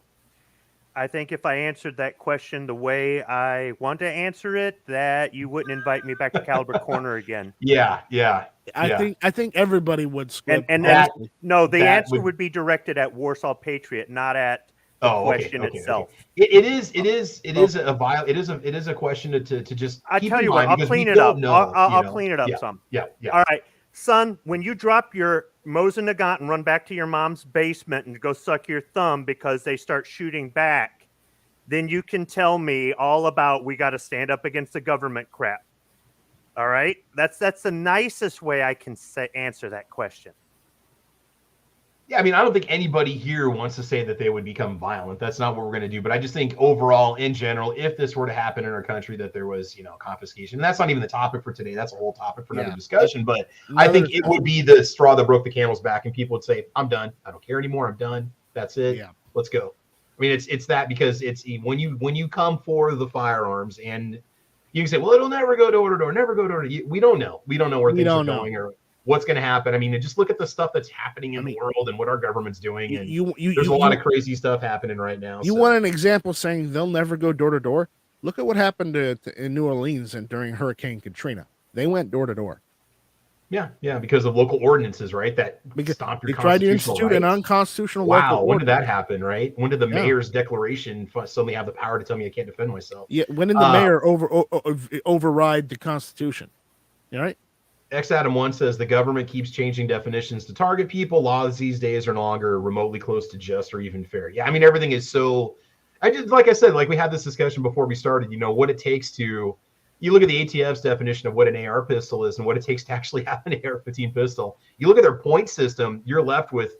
Speaker 2: I think if I answered that question the way I want to answer it, that you wouldn't invite me back to Caliber Corner again.
Speaker 1: Yeah.
Speaker 3: I think everybody would.
Speaker 2: Squib. The answer would be directed at Warsaw Patriot, not at the question itself.
Speaker 1: Okay. It is a question to just.
Speaker 2: I tell you what, I'll clean it up. I'll clean it up some.
Speaker 1: Yeah.
Speaker 2: All right. Son, when you drop your Mosin Nagant and run back to your mom's basement and go suck your thumb because they start shooting back, then you can tell me all about we got to stand up against the government crap. All right? That's the nicest way I can answer that question.
Speaker 1: Yeah, I mean, I don't think anybody here wants to say that they would become violent. That's not what we're going to do. But I just think overall, in general, if this were to happen in our country, that there was, confiscation. And that's not even the topic for today. That's a whole topic for another discussion. But I think it would be the straw that broke the camel's back, and people would say, I'm done. I don't care anymore. I'm done. That's it. Yeah. Let's go. I mean, it's that, because it's when you come for the firearms, and you can say, well, it'll never go door to door, never go door to door. We don't know. We don't know where things are going or what's going to happen. I mean, just look at the stuff that's happening in the world and what our government's doing. And there's a lot of crazy stuff happening right now.
Speaker 3: You want an example saying they'll never go door to door? Look at what happened in New Orleans and during Hurricane Katrina. They went door to door.
Speaker 1: Yeah, because of local ordinances, right? That stopped your constitutional rights. They tried to institute
Speaker 3: an unconstitutional
Speaker 1: local when did that happen, right? When did the mayor's declaration suddenly have the power to tell me I can't defend myself?
Speaker 3: Yeah, when did the mayor override the Constitution? All right?
Speaker 1: X Adam 1 says the government keeps changing definitions to target people. Laws these days are no longer remotely close to just or even fair. Yeah, I mean, everything is so. Like I said, we had this discussion before we started. What it takes to. You look at the ATF's definition of what an AR pistol is and what it takes to actually have an AR-15 pistol. You look at their point system, you're left with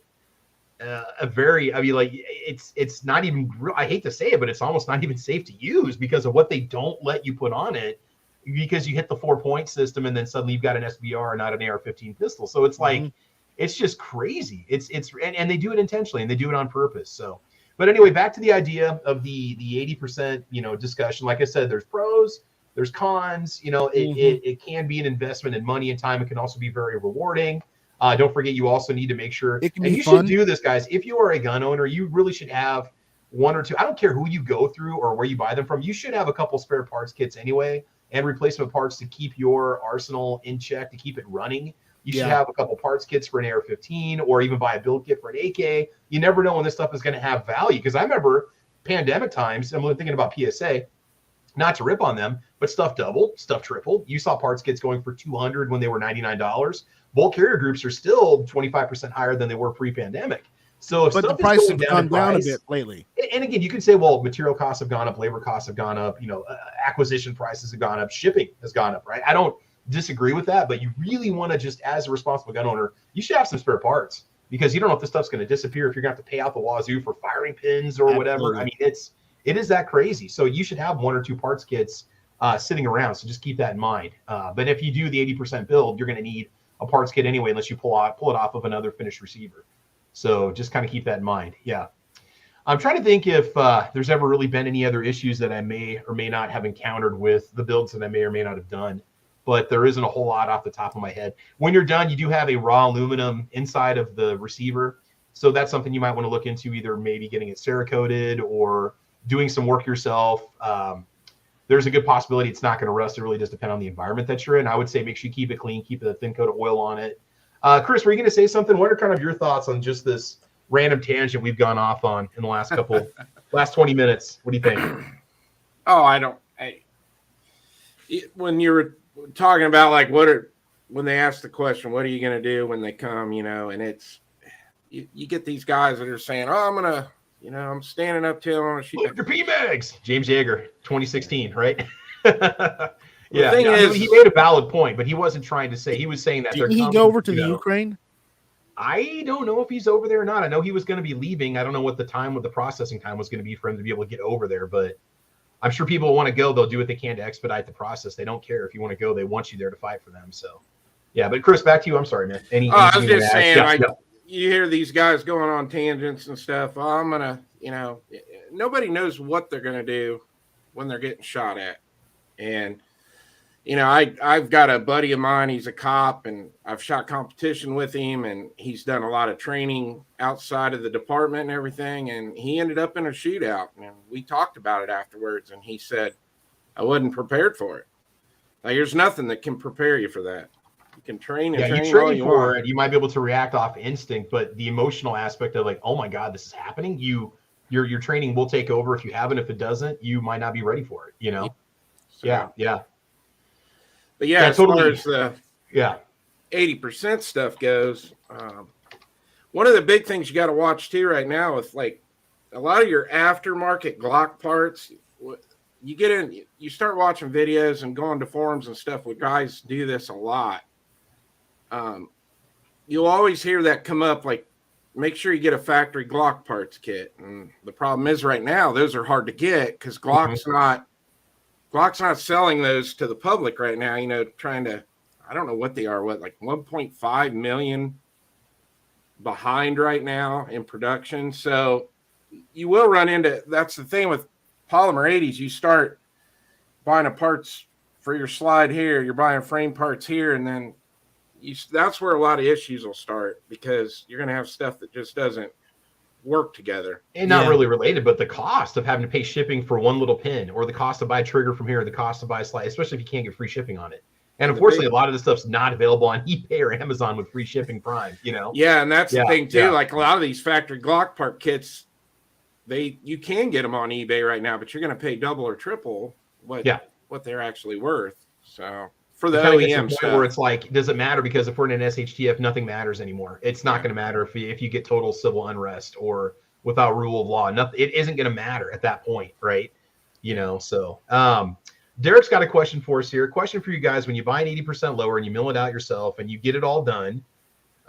Speaker 1: it's not even. I hate to say it, but it's almost not even safe to use because of what they don't let you put on it. Because you hit the 4-point system and then suddenly you've got an SBR, not an AR-15 pistol. So it's it's just crazy. And they do it intentionally and they do it on purpose. So, but anyway, back to the idea of the 80%, discussion. Like I said, there's pros, there's cons. It can be an investment in money and time. It can also be very rewarding. Don't forget, you also need to make sure, and you should do this, guys. If you are a gun owner, you really should have one or two. I don't care who you go through or where you buy them from. You should have a couple spare parts kits anyway, and replacement parts to keep your arsenal in check, to keep it running. You should have a couple parts kits for an AR-15 or even buy a build kit for an AK. You never know when this stuff is going to have value. Because I remember pandemic times, I'm thinking about PSA, not to rip on them, but stuff doubled, stuff tripled. You saw parts kits going for $200 when they were $99. Bulk carrier groups are still 25% higher than they were pre-pandemic. So if
Speaker 3: the price has gone down a bit lately.
Speaker 1: And again, you can say, well, material costs have gone up, labor costs have gone up, acquisition prices have gone up, shipping has gone up, right? I don't disagree with that, but you really want to just, as a responsible gun owner, you should have some spare parts because you don't know if this stuff's going to disappear, if you're going to have to pay out the wazoo for firing pins or whatever. I mean, it is that crazy. So you should have one or two parts kits sitting around. So just keep that in mind. But if you do the 80% build, you're going to need a parts kit anyway, unless you pull it off of another finished receiver. So just kind of keep that in mind. Yeah. I'm trying to think if there's ever really been any other issues that I may or may not have encountered with the builds that I may or may not have done, but there isn't a whole lot off the top of my head. When you're done, you do have a raw aluminum inside of the receiver. So that's something you might want to look into, either maybe getting it Cerakoted or doing some work yourself. There's a good possibility it's not going to rust. It really does depend on the environment that you're in. I would say make sure you keep it clean, keep a thin coat of oil on it. Chris, were you going to say something? What are kind of your thoughts on just this random tangent we've gone off on in the last last 20 minutes? What do you think?
Speaker 4: Oh, when you were talking about like when they ask the question, what are you going to do when they come, and it's, you get these guys that are saying, oh, I'm standing up to him.
Speaker 1: Look your P-Mags. James Yeager, 2016, right?
Speaker 4: Yeah. The thing is,
Speaker 1: he made a valid point, but he wasn't trying to say, he was saying that
Speaker 3: did he go over to the Ukraine?
Speaker 1: I don't know if he's over there or not. I know he was going to be leaving. I don't know what the processing time was going to be for him to be able to get over there, but I'm sure people want to go. They'll do what they can to expedite the process. They don't care if you want to go. They want you there to fight for them. So, yeah. But Chris, back to you. I'm sorry, man.
Speaker 4: I was just saying, you hear these guys going on tangents and stuff. Nobody knows what they're going to do when they're getting shot at. And, I've got a buddy of mine. He's a cop, and I've shot competition with him, and he's done a lot of training outside of the department and everything. And he ended up in a shootout, and we talked about it afterwards. And he said, I wasn't prepared for it. Like, there's nothing that can prepare you for that. You can train and train all you
Speaker 1: for
Speaker 4: want.
Speaker 1: it. You might be able to react off instinct, but the emotional aspect of like, oh my God, this is happening. Your training will take over if you haven't. If it doesn't, you might not be ready for it. So, yeah.
Speaker 4: But yeah, as far as the
Speaker 1: 80%
Speaker 4: stuff goes, one of the big things you got to watch too right now with like a lot of your aftermarket Glock parts, you get in, you start watching videos and going to forums and stuff where guys do this a lot. You'll always hear that come up, like, make sure you get a factory Glock parts kit. And the problem is right now, those are hard to get because Glock's not selling those to the public right now, trying to, I don't know what they are, like 1.5 million behind right now in production. So you will run into, that's the thing with polymer 80s. You start buying a parts for your slide here, you're buying frame parts here, and then that's where a lot of issues will start because you're going to have stuff that just doesn't work together.
Speaker 1: And not really related, but the cost of having to pay shipping for one little pin, or the cost to buy a trigger from here, the cost to buy a slide, especially if you can't get free shipping on it. And unfortunately, a lot of this stuff's not available on eBay or Amazon with free shipping Prime,
Speaker 4: Yeah, and that's the thing too. Yeah. Like a lot of these factory Glock part kits, you can get them on eBay right now, but you're going to pay double or triple what they're actually worth. So for the OEM stuff,
Speaker 1: where it's like, does it matter? Because if we're in an SHTF, nothing matters anymore. It's not going to matter if you get total civil unrest or without rule of law. Nothing. It isn't going to matter at that point, right? So Derek's got a question for us here. A question for you guys: when you buy an 80% lower and you mill it out yourself and you get it all done,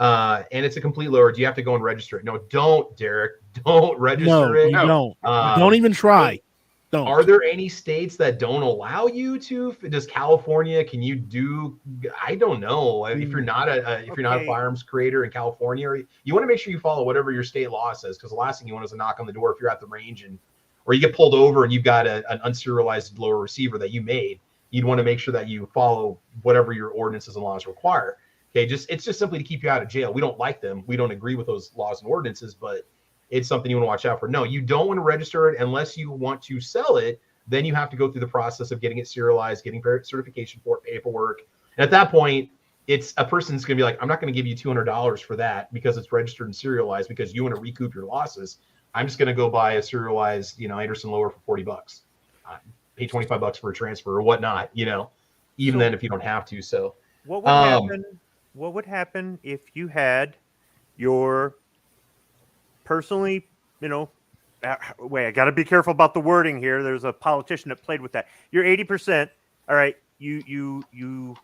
Speaker 1: and it's a complete lower, do you have to go and register it? No, don't, Derek. Don't register it.
Speaker 3: No, don't even try. Don't.
Speaker 1: Are there any states that don't allow you to? Does California? Can you do? I don't know. If you're not a firearms creator in California, you want to make sure you follow whatever your state law says, because the last thing you want is a knock on the door if you're at the range or you get pulled over and you've got an unserialized lower receiver that you made. You'd want to make sure that you follow whatever your ordinances and laws require. Okay, it's just simply to keep you out of jail. We don't like them. We don't agree with those laws and ordinances, but it's something you want to watch out for. No, you don't want to register it unless you want to sell it. Then you have to go through the process of getting it serialized, getting certification for it, paperwork. And at that point, it's a person's going to be like, I'm not going to give you $200 for that because it's registered and serialized because you want to recoup your losses. I'm just going to go buy a serialized, Anderson lower for $40. Pay $25 for a transfer or whatnot, even then if you don't have to. So
Speaker 2: what would happen? What would happen if you had your personally, wait, I got to be careful about the wording here. There's a politician that played with that. You're 80%. All right. You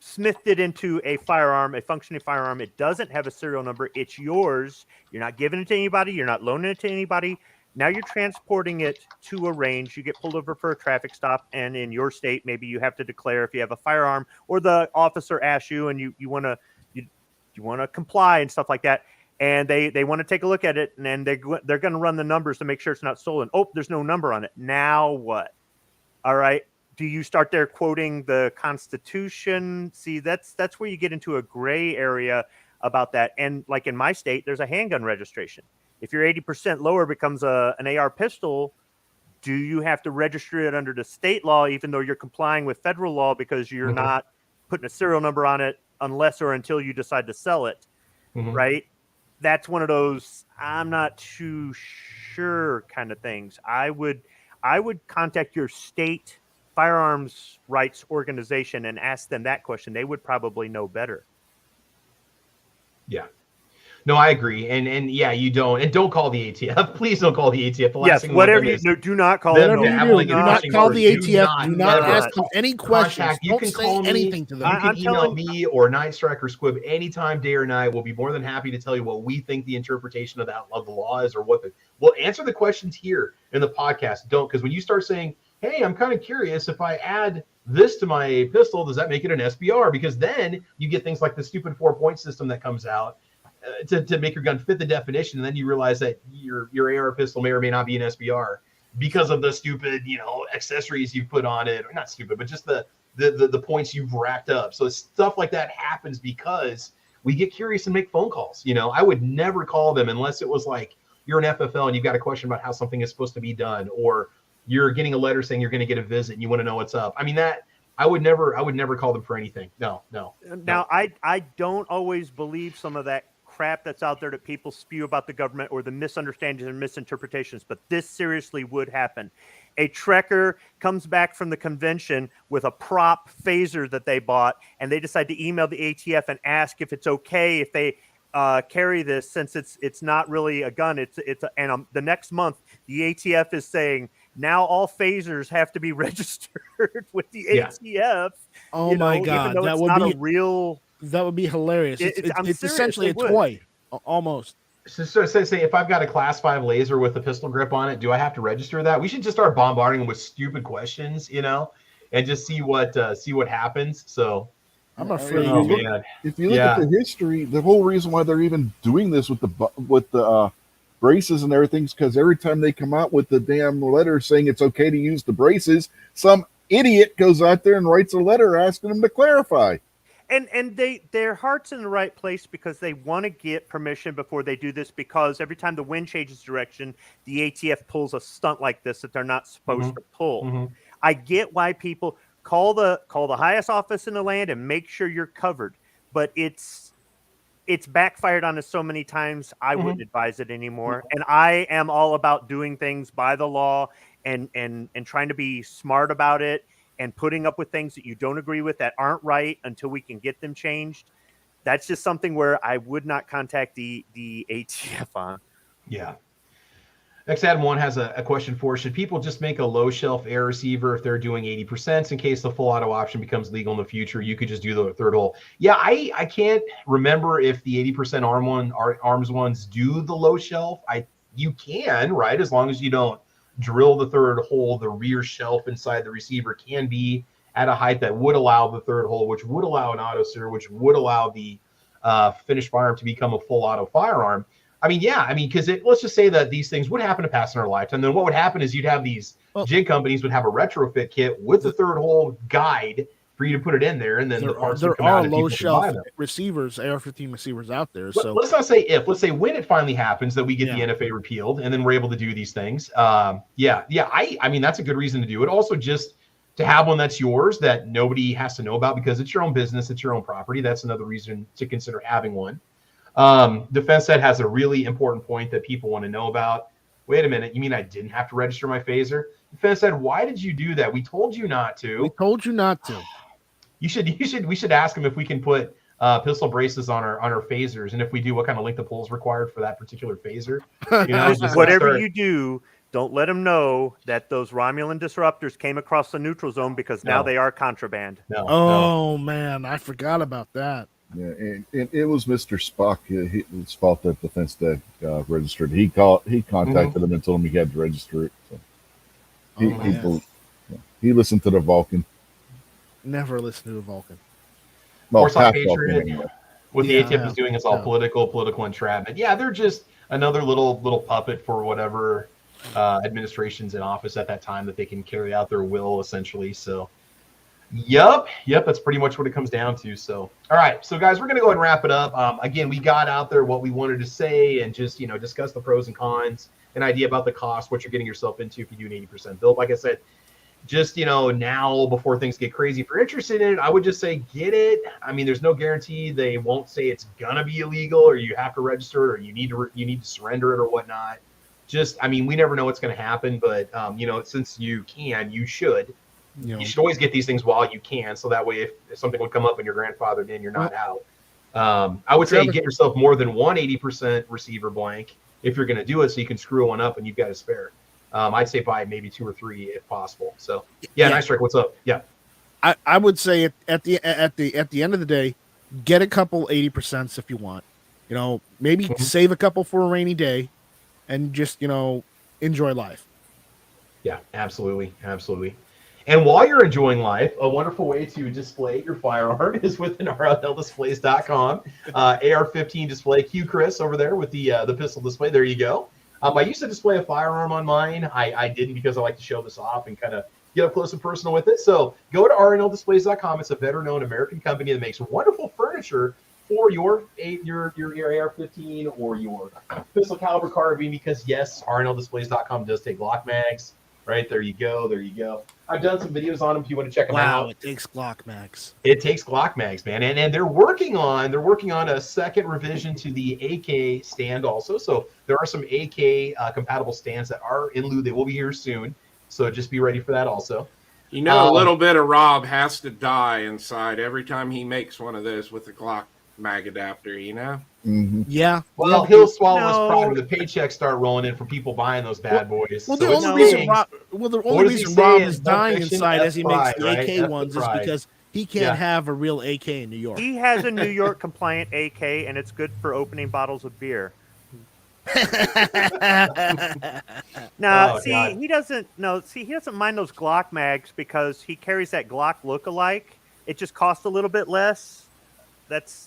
Speaker 2: smithed it into a firearm, a functioning firearm. It doesn't have a serial number. It's yours. You're not giving it to anybody. You're not loaning it to anybody. Now you're transporting it to a range. You get pulled over for a traffic stop, and in your state, maybe you have to declare if you have a firearm, or the officer asks you, and you want to comply and stuff like that. And they want to take a look at it, and then they're going to run the numbers to make sure it's not stolen. Oh, there's no number on it. Now what? All right. Do you start there quoting the Constitution? See, that's where you get into a gray area about that. And like in my state, there's a handgun registration. If you're 80% lower becomes an AR pistol, do you have to register it under the state law, even though you're complying with federal law because you're not putting a serial number on it unless or until you decide to sell it, right? That's one of those I'm not too sure kind of things. I would contact your state firearms rights organization and ask them that question. They would probably know better.
Speaker 1: Yeah. No, I agree. And yeah, you don't call the ATF. Please don't call the ATF. The last thing
Speaker 2: whatever you do, do not call them.
Speaker 3: Do not call the ATF. Do not ask them any questions.
Speaker 1: You can call anything to them. You can email me or Night Strike or Squib anytime, day or night. We'll be more than happy to tell you what we think the interpretation of the law is, or we'll answer the questions here in the podcast. Don't, because when you start saying, hey, I'm kind of curious, if I add this to my pistol, does that make it an SBR? Because then you get things like the stupid 4-point system that comes out to make your gun fit the definition, and then you realize that your AR pistol may or may not be an SBR because of the stupid, accessories you put on it, or not stupid, but just the points you've racked up. So stuff like that happens because we get curious and make phone calls. I would never call them unless it was like you're an FFL and you've got a question about how something is supposed to be done, or you're getting a letter saying you're going to get a visit and you want to know what's up. I mean, that I would never call them for anything. No.
Speaker 2: Now, I don't always believe some of that crap that's out there that people spew about the government, or the misunderstandings and misinterpretations, but this seriously would happen. A trekker comes back from the convention with a prop phaser that they bought, and they decide to email the ATF and ask if it's okay if they carry this, since it's not really a gun. And the next month the ATF is saying now all phasers have to be registered with the ATF.
Speaker 3: Oh my God,
Speaker 2: even though it's not a real.
Speaker 3: That would be hilarious. It's essentially a toy, almost.
Speaker 1: So say if I've got a Class 5 laser with a pistol grip on it, do I have to register that? We should just start bombarding them with stupid questions, and just see what happens. So
Speaker 3: I'm afraid.
Speaker 5: If you look at the history, the whole reason why they're even doing this with the braces and everything is because every time they come out with the damn letter saying it's okay to use the braces, some idiot goes out there and writes a letter asking them to clarify.
Speaker 2: And their heart's in the right place because they want to get permission before they do this, because every time the wind changes direction, the ATF pulls a stunt like this that they're not supposed to pull. I get why people call the highest office in the land and make sure you're covered, but it's backfired on us so many times. I wouldn't advise it anymore. And I am all about doing things by the law and trying to be smart about it, and putting up with things that you don't agree with that aren't right until we can get them changed. That's just something where I would not contact the ATF on.
Speaker 1: Yeah. XAdam1 has a question for us. Should people just make a low shelf air receiver if they're doing 80% in case the full auto option becomes legal in the future? You could just do the third hole. Yeah, I can't remember if the 80% arms ones do the low shelf. You can, right? As long as you don't drill the third hole, the rear shelf inside the receiver can be at a height that would allow the third hole, which would allow an auto sear, which would allow the finished firearm to become a full auto firearm. Because let's just say that these things would happen to pass in our lifetime. Then what would happen is you'd have these jig companies would have a retrofit kit with the third hole guide for you to put it in there, and then the parts would come out. There are low shelf
Speaker 3: receivers, AR-15 receivers out there.
Speaker 1: So let's not say if. Let's say when it finally happens that we get the NFA repealed, and then we're able to do these things. I mean that's a good reason to do it. Also, just to have one that's yours that nobody has to know about because it's your own business, it's your own property. That's another reason to consider having one. Defense Ed has a really important point that people want to know about. Wait a minute, you mean I didn't have to register my phaser? Defense Ed, why did you do that? We told you not to.
Speaker 3: We told you not to.
Speaker 1: We should ask them if we can put pistol braces on our phasers, and if we do, what kind of length of pull is required for that particular phaser.
Speaker 2: Whatever you do, don't let them know that those Romulan disruptors came across the neutral zone, because now they are contraband.
Speaker 3: Man, I forgot about that.
Speaker 5: Yeah, and it was Mr. Spock. His fault that Defense Dad registered. He contacted him and told him he had to register it. So he listened to the Vulcan.
Speaker 3: Never listen to a Vulcan.
Speaker 5: Well,
Speaker 1: Warsaw Patriot,
Speaker 5: anyway.
Speaker 1: what the ATIP is doing is all political entrapment. Yeah, they're just another little puppet for whatever administration's in office at that time that they can carry out their will, essentially. So, yep, that's pretty much what it comes down to. So, all right, so guys, we're gonna go ahead and wrap it up. Again, we got out there what we wanted to say and just discuss the pros and cons, an idea about the cost, what you're getting yourself into if you do an 80% build. Like I said, just now before things get crazy, if you're interested in it, I would just say get it. I mean, there's no guarantee they won't say it's gonna be illegal or you have to register it or you need to surrender it or whatnot. Just, I mean, we never know what's going to happen, but since you should always get these things while you can, so that way if something would come up and your grandfather did, you're not out. I would say get yourself more than one 80% receiver blank if you're going to do it, so you can screw one up and you've got a spare. I'd say buy maybe 2 or 3 if possible. So Nice Strike, what's up? Yeah,
Speaker 3: I would say at the end of the day, get a couple 80% if you want. Maybe save a couple for a rainy day, and just enjoy life. Yeah,
Speaker 1: absolutely. And while you're enjoying life, a wonderful way to display your firearm is within RLDisplays.com. AR-15 display. Cue Chris over there with the pistol display. There you go. I used to display a firearm on mine. I didn't because I like to show this off and kind of get up close and personal with it. So go to RLDisplays.com. It's a better-known American company that makes wonderful furniture for your AR-15 or your pistol caliber carbine, because yes, RLDisplays.com does take Glock mags. Right, there you go. I've done some videos on them if you want to check them out.
Speaker 3: Wow, it takes Glock mags.
Speaker 1: It takes Glock mags, man. And they're working on a second revision to the AK stand also. So there are some AK compatible stands that are in lieu. They will be here soon. So just be ready for that also.
Speaker 4: A little bit of Rob has to die inside every time he makes one of those with a Glock mag adapter,
Speaker 5: Mm-hmm.
Speaker 3: Yeah.
Speaker 1: Well, he'll swallow his pride when the paychecks start rolling in from people buying those bad boys.
Speaker 3: Well, the only reason Rob is dying inside as he makes the AK ones is because he can't have a real AK in New York.
Speaker 2: He has a New York compliant AK, and it's good for opening bottles of beer. He doesn't mind those Glock mags because he carries that Glock look-alike. It just costs a little bit less.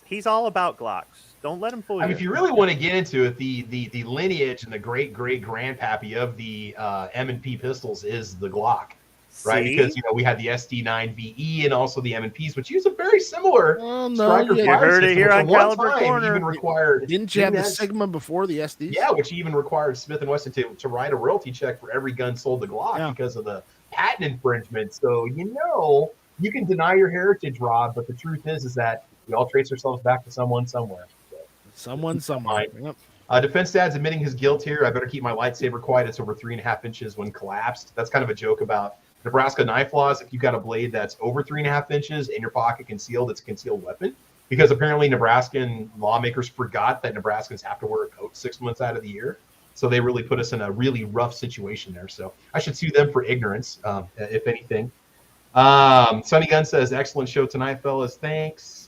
Speaker 2: He's all about Glocks. Don't let him fool you.
Speaker 1: I mean, if you really want to get into it, the lineage and the great grandpappy of the M&P pistols is the Glock, right? Because we had the SD9VE and also the M&Ps, which use a very similar striker
Speaker 2: you
Speaker 1: fire
Speaker 2: heard
Speaker 1: system.
Speaker 2: it here on Caliber Corner.
Speaker 1: Even required,
Speaker 3: didn't you have the Sigma before the SDs?
Speaker 1: Yeah, which even required Smith & Wesson to write a royalty check for every gun sold to Glock because of the patent infringement. So you can deny your heritage, Rob, but the truth is that we all trace ourselves back to someone somewhere.
Speaker 3: Someone somewhere. Yep.
Speaker 1: Defense Dad's admitting his guilt here. I better keep my lightsaber quiet. It's over 3.5 inches when collapsed. That's kind of a joke about Nebraska knife laws. If you've got a blade that's over 3.5 inches in your pocket concealed, it's a concealed weapon. Because apparently Nebraskan lawmakers forgot that Nebraskans have to wear a coat 6 months out of the year. So they really put us in a really rough situation there. So I should sue them for ignorance, if anything. Sonny Gunn says, excellent show tonight, fellas. Thanks.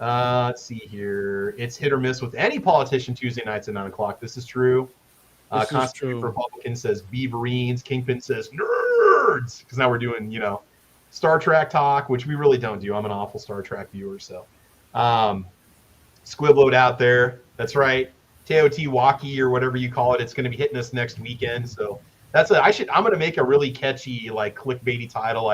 Speaker 1: Let's see here. It's hit or miss with any politician Tuesday nights at 9 o'clock. This is true. Constitution Republican says Beaverines. Kingpin says nerds. Because now we're doing, Star Trek talk, which we really don't do. I'm an awful Star Trek viewer. So, Squibload out there. That's right. Teotihuacan or whatever you call it. It's going to be hitting us next weekend. So I'm going to make a really catchy, clickbaity title,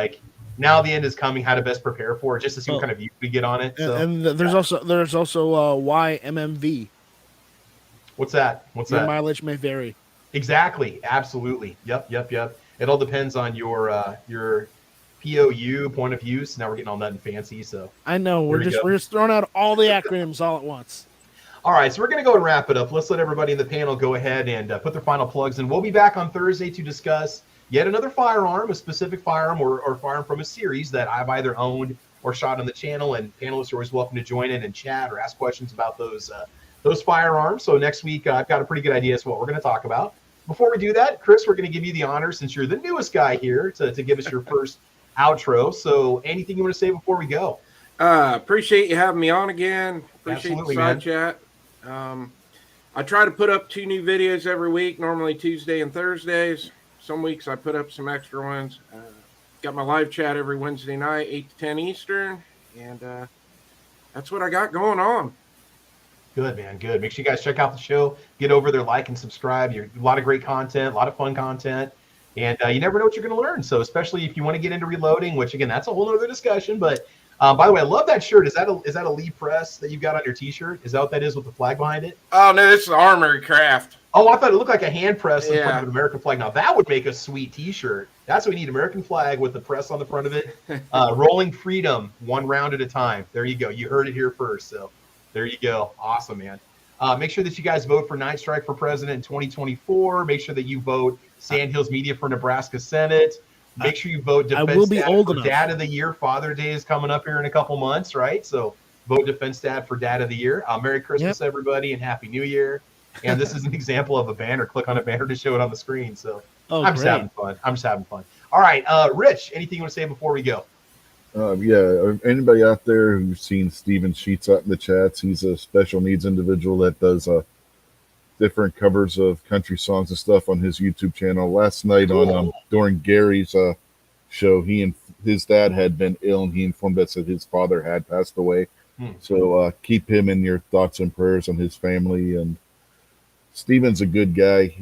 Speaker 1: now the end is coming, how to best prepare for it, just to see what kind of view we get on it. So.
Speaker 3: And there's also YMMV.
Speaker 1: What's that?
Speaker 3: Your mileage may vary.
Speaker 1: Exactly. Absolutely. Yep. It all depends on your POU, point of use. Now we're getting all that and fancy. So
Speaker 3: I know we're just throwing out all the acronyms all at once.
Speaker 1: All right, so we're going to go and wrap it up. Let's let everybody in the panel go ahead and put their final plugs in. We'll be back on Thursday to discuss yet another firearm, a specific firearm or firearm from a series that I've either owned or shot on the channel, and panelists are always welcome to join in and chat or ask questions about those firearms. So next week, I've got a pretty good idea as to what we're going to talk about. Before we do that, Chris, we're going to give you the honor, since you're the newest guy here, to give us your first outro. So anything you want to say before we go?
Speaker 4: Appreciate you having me on again. Appreciate
Speaker 1: Absolutely,
Speaker 4: the side chat. I try to put up 2 new videos every week, normally Tuesday and Thursdays. Some weeks I put up some extra ones. Got my live chat every Wednesday night, 8 to 10 Eastern. And that's what I got going on.
Speaker 1: Good, man. Good. Make sure you guys check out the show. Get over there, like and subscribe. A lot of great content, a lot of fun content. And you never know what you're going to learn. So especially if you want to get into reloading, which, again, that's a whole other discussion. But by the way, I love that shirt. Is that a Lee Press that you've got on your T-shirt? Is that what that is with the flag behind it?
Speaker 4: Oh, no, this is Armory Craft.
Speaker 1: Oh, I thought it looked like a hand press in front of an American flag. Now, that would make a sweet T-shirt. That's what we need, American flag with the press on the front of it. Rolling freedom, 1 round at a time. There you go. You heard it here first. So there you go. Awesome, man. Make sure that you guys vote for Night Strike for president in 2024. Make sure that you vote Sandhills Media for Nebraska Senate. Make sure you vote Defense Dad for Dad of the Year. Father Day is coming up here in a couple months, right? So vote Defense Dad for Dad of the Year. Merry Christmas, everybody, and Happy New Year. And this is an example of a banner. Click on a banner to show it on the screen. So I'm just having fun. All right, Rich, anything you want to say before we go?
Speaker 5: Anybody out there who's seen Steven Sheets out in the chats, he's a special needs individual that does different covers of country songs and stuff on his YouTube channel. Last night during Gary's show, he and his dad had been ill, and he informed us that his father had passed away. So keep him in your thoughts and prayers on his family. And Steven's a good guy.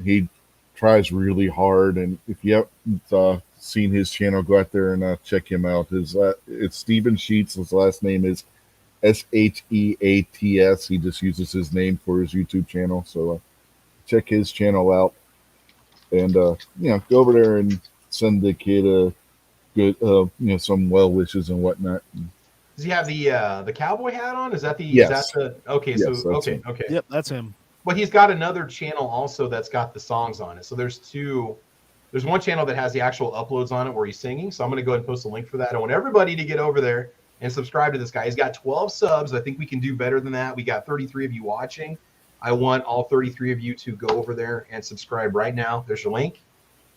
Speaker 5: He tries really hard, and if you haven't seen his channel, go out there and check him out. It's Steven Sheets. His last name is Sheats. He just uses his name for his YouTube channel. So check his channel out, and go over there and send the kid a good, some well wishes and whatnot.
Speaker 1: Does he have the cowboy hat on? Is that the?
Speaker 5: Yes.
Speaker 1: Is that the? Okay. Yes, so okay.
Speaker 3: Yep, that's him.
Speaker 1: But he's got another channel also that's got the songs on it. So there's 2. There's one channel that has the actual uploads on it where he's singing. So I'm going to go ahead and post a link for that. I want everybody to get over there and subscribe to this guy. He's got 12 subs. I think we can do better than that. We got 33 of you watching. I want all 33 of you to go over there and subscribe right now. There's your link.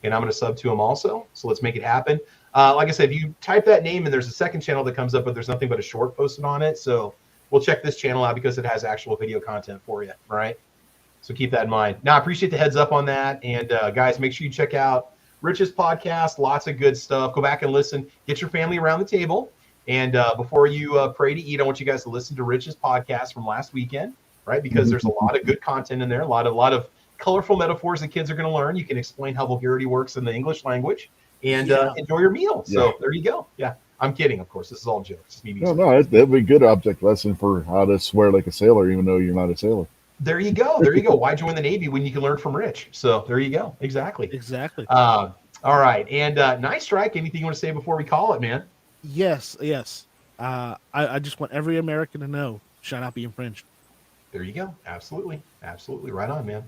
Speaker 1: And I'm going to sub to him also. So let's make it happen. Like I said, if you type that name and there's a second channel that comes up, but there's nothing but a short posted on it. So we'll check this channel out because it has actual video content for you. All right. So keep that in mind. Now, I appreciate the heads up on that. And guys, make sure you check out Rich's podcast. Lots of good stuff. Go back and listen. Get your family around the table. And before you pray to eat, I want you guys to listen to Rich's podcast from last weekend, right? Because there's a lot of good content in there. A lot of colorful metaphors that kids are going to learn. You can explain how vulgarity works in the English language and enjoy your meal. So there you go. Yeah. I'm kidding, of course. This is all jokes.
Speaker 5: No, that'd be a good object lesson for how to swear like a sailor, even though you're not a sailor.
Speaker 1: There you go. Why join the Navy when you can learn from Rich? So there you go. Exactly. All right. And Night Strike, anything you want to say before we call it, man?
Speaker 3: Yes. I just want every American to know, shall not be infringed.
Speaker 1: There you go. Absolutely. Right on, man.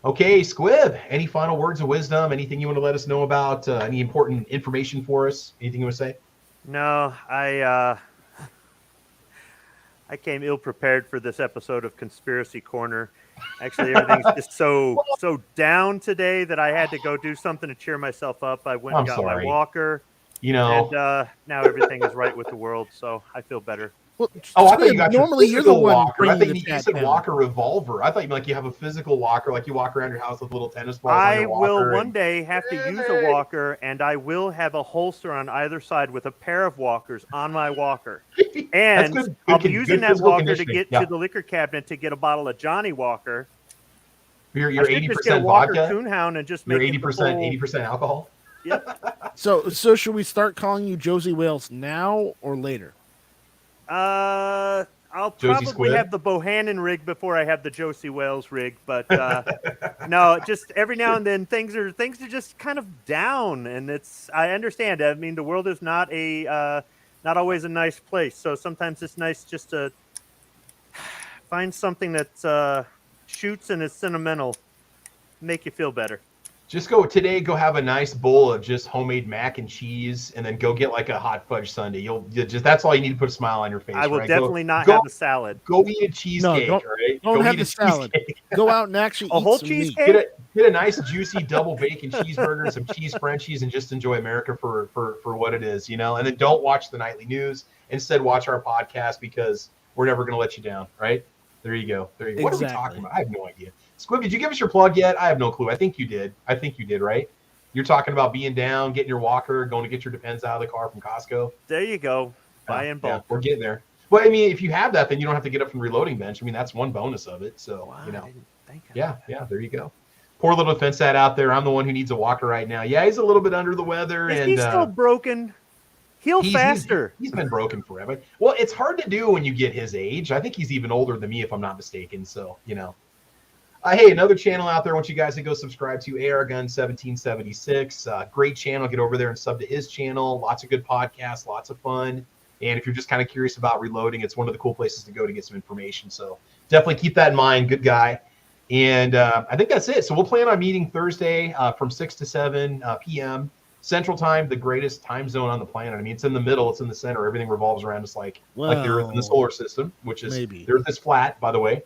Speaker 1: Okay, Squib, any final words of wisdom? Anything you want to let us know about? Any important information for us? Anything you want to say?
Speaker 2: No, I came ill prepared for this episode of Conspiracy Corner. Actually, everything's just so down today that I had to go do something to cheer myself up. I went and got my walker. And now everything is right with the world, so I feel better.
Speaker 3: Well,
Speaker 1: I thought you got
Speaker 3: normally
Speaker 1: your physical
Speaker 3: you're the one
Speaker 1: walker. I thought you said
Speaker 3: down.
Speaker 1: walker revolver. I thought you have a physical walker, like you walk around your house with little tennis balls on your walker.
Speaker 2: I will one day have to use a walker, and I will have a holster on either side with a pair of walkers on my walker. And good, I'll be using that walker to get to the liquor cabinet to get a bottle of Johnny Walker.
Speaker 1: You're 80% vodka.
Speaker 2: Coonhound and just make
Speaker 1: 80% alcohol.
Speaker 2: Yep.
Speaker 3: So should we start calling you Josie Wales now or later?
Speaker 2: I'll probably have the Bohannon rig before I have the Josie Wales rig, but no, just every now and then things are just kind of down, and I understand. I mean, the world is not always a nice place, so sometimes it's nice just to find something that shoots and is sentimental, make you feel better.
Speaker 1: Just go have a nice bowl of just homemade mac and cheese, and then go get like a hot fudge sundae. That's all you need to put a smile on your face.
Speaker 2: I will definitely not have the salad.
Speaker 1: Go eat a cheesecake.
Speaker 3: Don't have the salad. Go out and actually eat
Speaker 2: whole
Speaker 3: some
Speaker 2: cheesecake.
Speaker 1: Get a nice juicy double bacon cheeseburger and some cheese Frenchies and just enjoy America for what it is, And then don't watch the nightly news. Instead, watch our podcast because we're never going to let you down, right? There you go. There you go. What are we talking about? I have no idea. Squib, did you give us your plug yet? I have no clue. I think you did, right? You're talking about being down, getting your walker, going to get your Depends out of the car from Costco.
Speaker 2: There you go. Buy in bulk.
Speaker 1: Yeah, we're getting there. Well, I mean, if you have that, then you don't have to get up from the reloading bench. I mean, that's one bonus of it. So,
Speaker 2: wow,
Speaker 1: I
Speaker 2: didn't think of
Speaker 1: that. There you go. Poor little defense ad out there. I'm the one who needs a walker right now. Yeah, he's a little bit under the weather.
Speaker 2: Is he still broken? Heal faster.
Speaker 1: He's been broken forever. Well, it's hard to do when you get his age. I think he's even older than me, if I'm not mistaken. So, hey, another channel out there. I want you guys to go subscribe to AR Gun 1776. Great channel. Get over there and sub to his channel. Lots of good podcasts, lots of fun. And if you're just kind of curious about reloading, it's one of the cool places to go to get some information. So definitely keep that in mind. Good guy. And I think that's it. So we'll plan on meeting Thursday from 6 to 7 p.m. Central Time, the greatest time zone on the planet. I mean, it's in the middle. It's in the center. Everything revolves around us like the Earth in the solar system, which is the Earth is flat, by the way.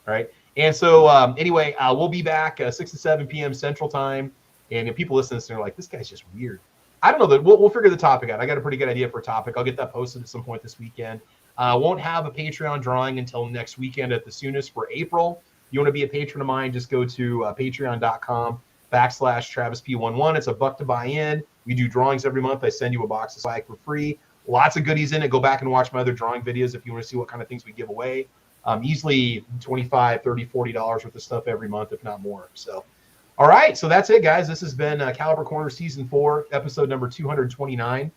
Speaker 1: All right. And so anyway, we'll be back 6 to 7 p.m. Central Time. And if people listen to this and they're like, this guy's just weird. I don't know. We'll figure the topic out. I got a pretty good idea for a topic. I'll get that posted at some point this weekend. Won't have a Patreon drawing until next weekend at the soonest for April. You want to be a patron of mine, just go to patreon.com/TravisP11. It's $1 to buy in. We do drawings every month. I send you a box of swag for free. Lots of goodies in it. Go back and watch my other drawing videos if you want to see what kind of things we give away. Easily $25, $30, $40 worth of stuff every month, if not more. So, all right. So that's it, guys. This has been Caliber Corner Season 4, episode number 229.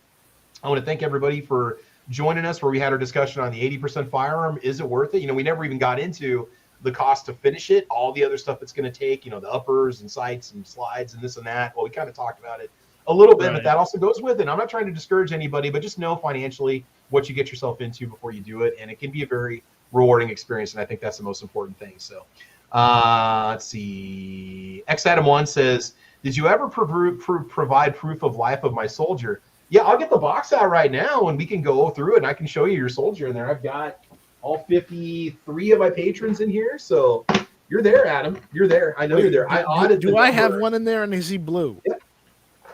Speaker 1: I want to thank everybody for joining us where we had our discussion on the 80% firearm. Is it worth it? We never even got into the cost to finish it, all the other stuff it's going to take, the uppers and sights and slides and this and that. Well, we kind of talked about it a little bit, but that also goes with it. I'm not trying to discourage anybody, but just know financially what you get yourself into before you do it. And it can be a very rewarding experience. And I think that's the most important thing. So let's see. X-Adam1 says, did you ever provide proof of life of my soldier? Yeah, I'll get the box out right now and we can go through it and I can show you your soldier in there. I've got all 53 of my patrons in here. So you're there, Adam. You're there. I know you're there. I audited.
Speaker 3: Do I have one in there and is he blue?
Speaker 1: Yeah.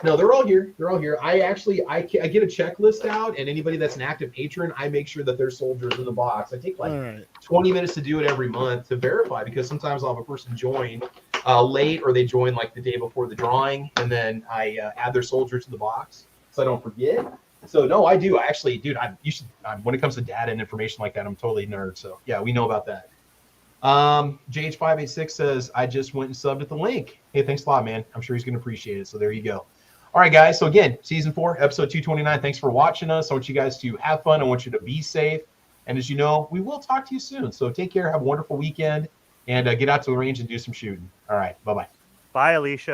Speaker 1: No, they're all here. They're all here. I get a checklist out and anybody that's an active patron, I make sure that their soldiers in the box. I take 20 minutes to do it every month to verify because sometimes I'll have a person join late or they join like the day before the drawing and then I add their soldier to the box so I don't forget. So no, I do. I actually, dude, when it comes to data and information like that, I'm totally nerd. So yeah, we know about that. JH586 says, I just went and subbed at the link. Hey, thanks a lot, man. I'm sure he's going to appreciate it. So there you go. All right, guys. So again, season 4, episode 229. Thanks for watching us. I want you guys to have fun. I want you to be safe. And as you know, we will talk to you soon. So take care. Have a wonderful weekend and get out to the range and do some shooting. All right. Bye-bye.
Speaker 2: Bye, Alicia.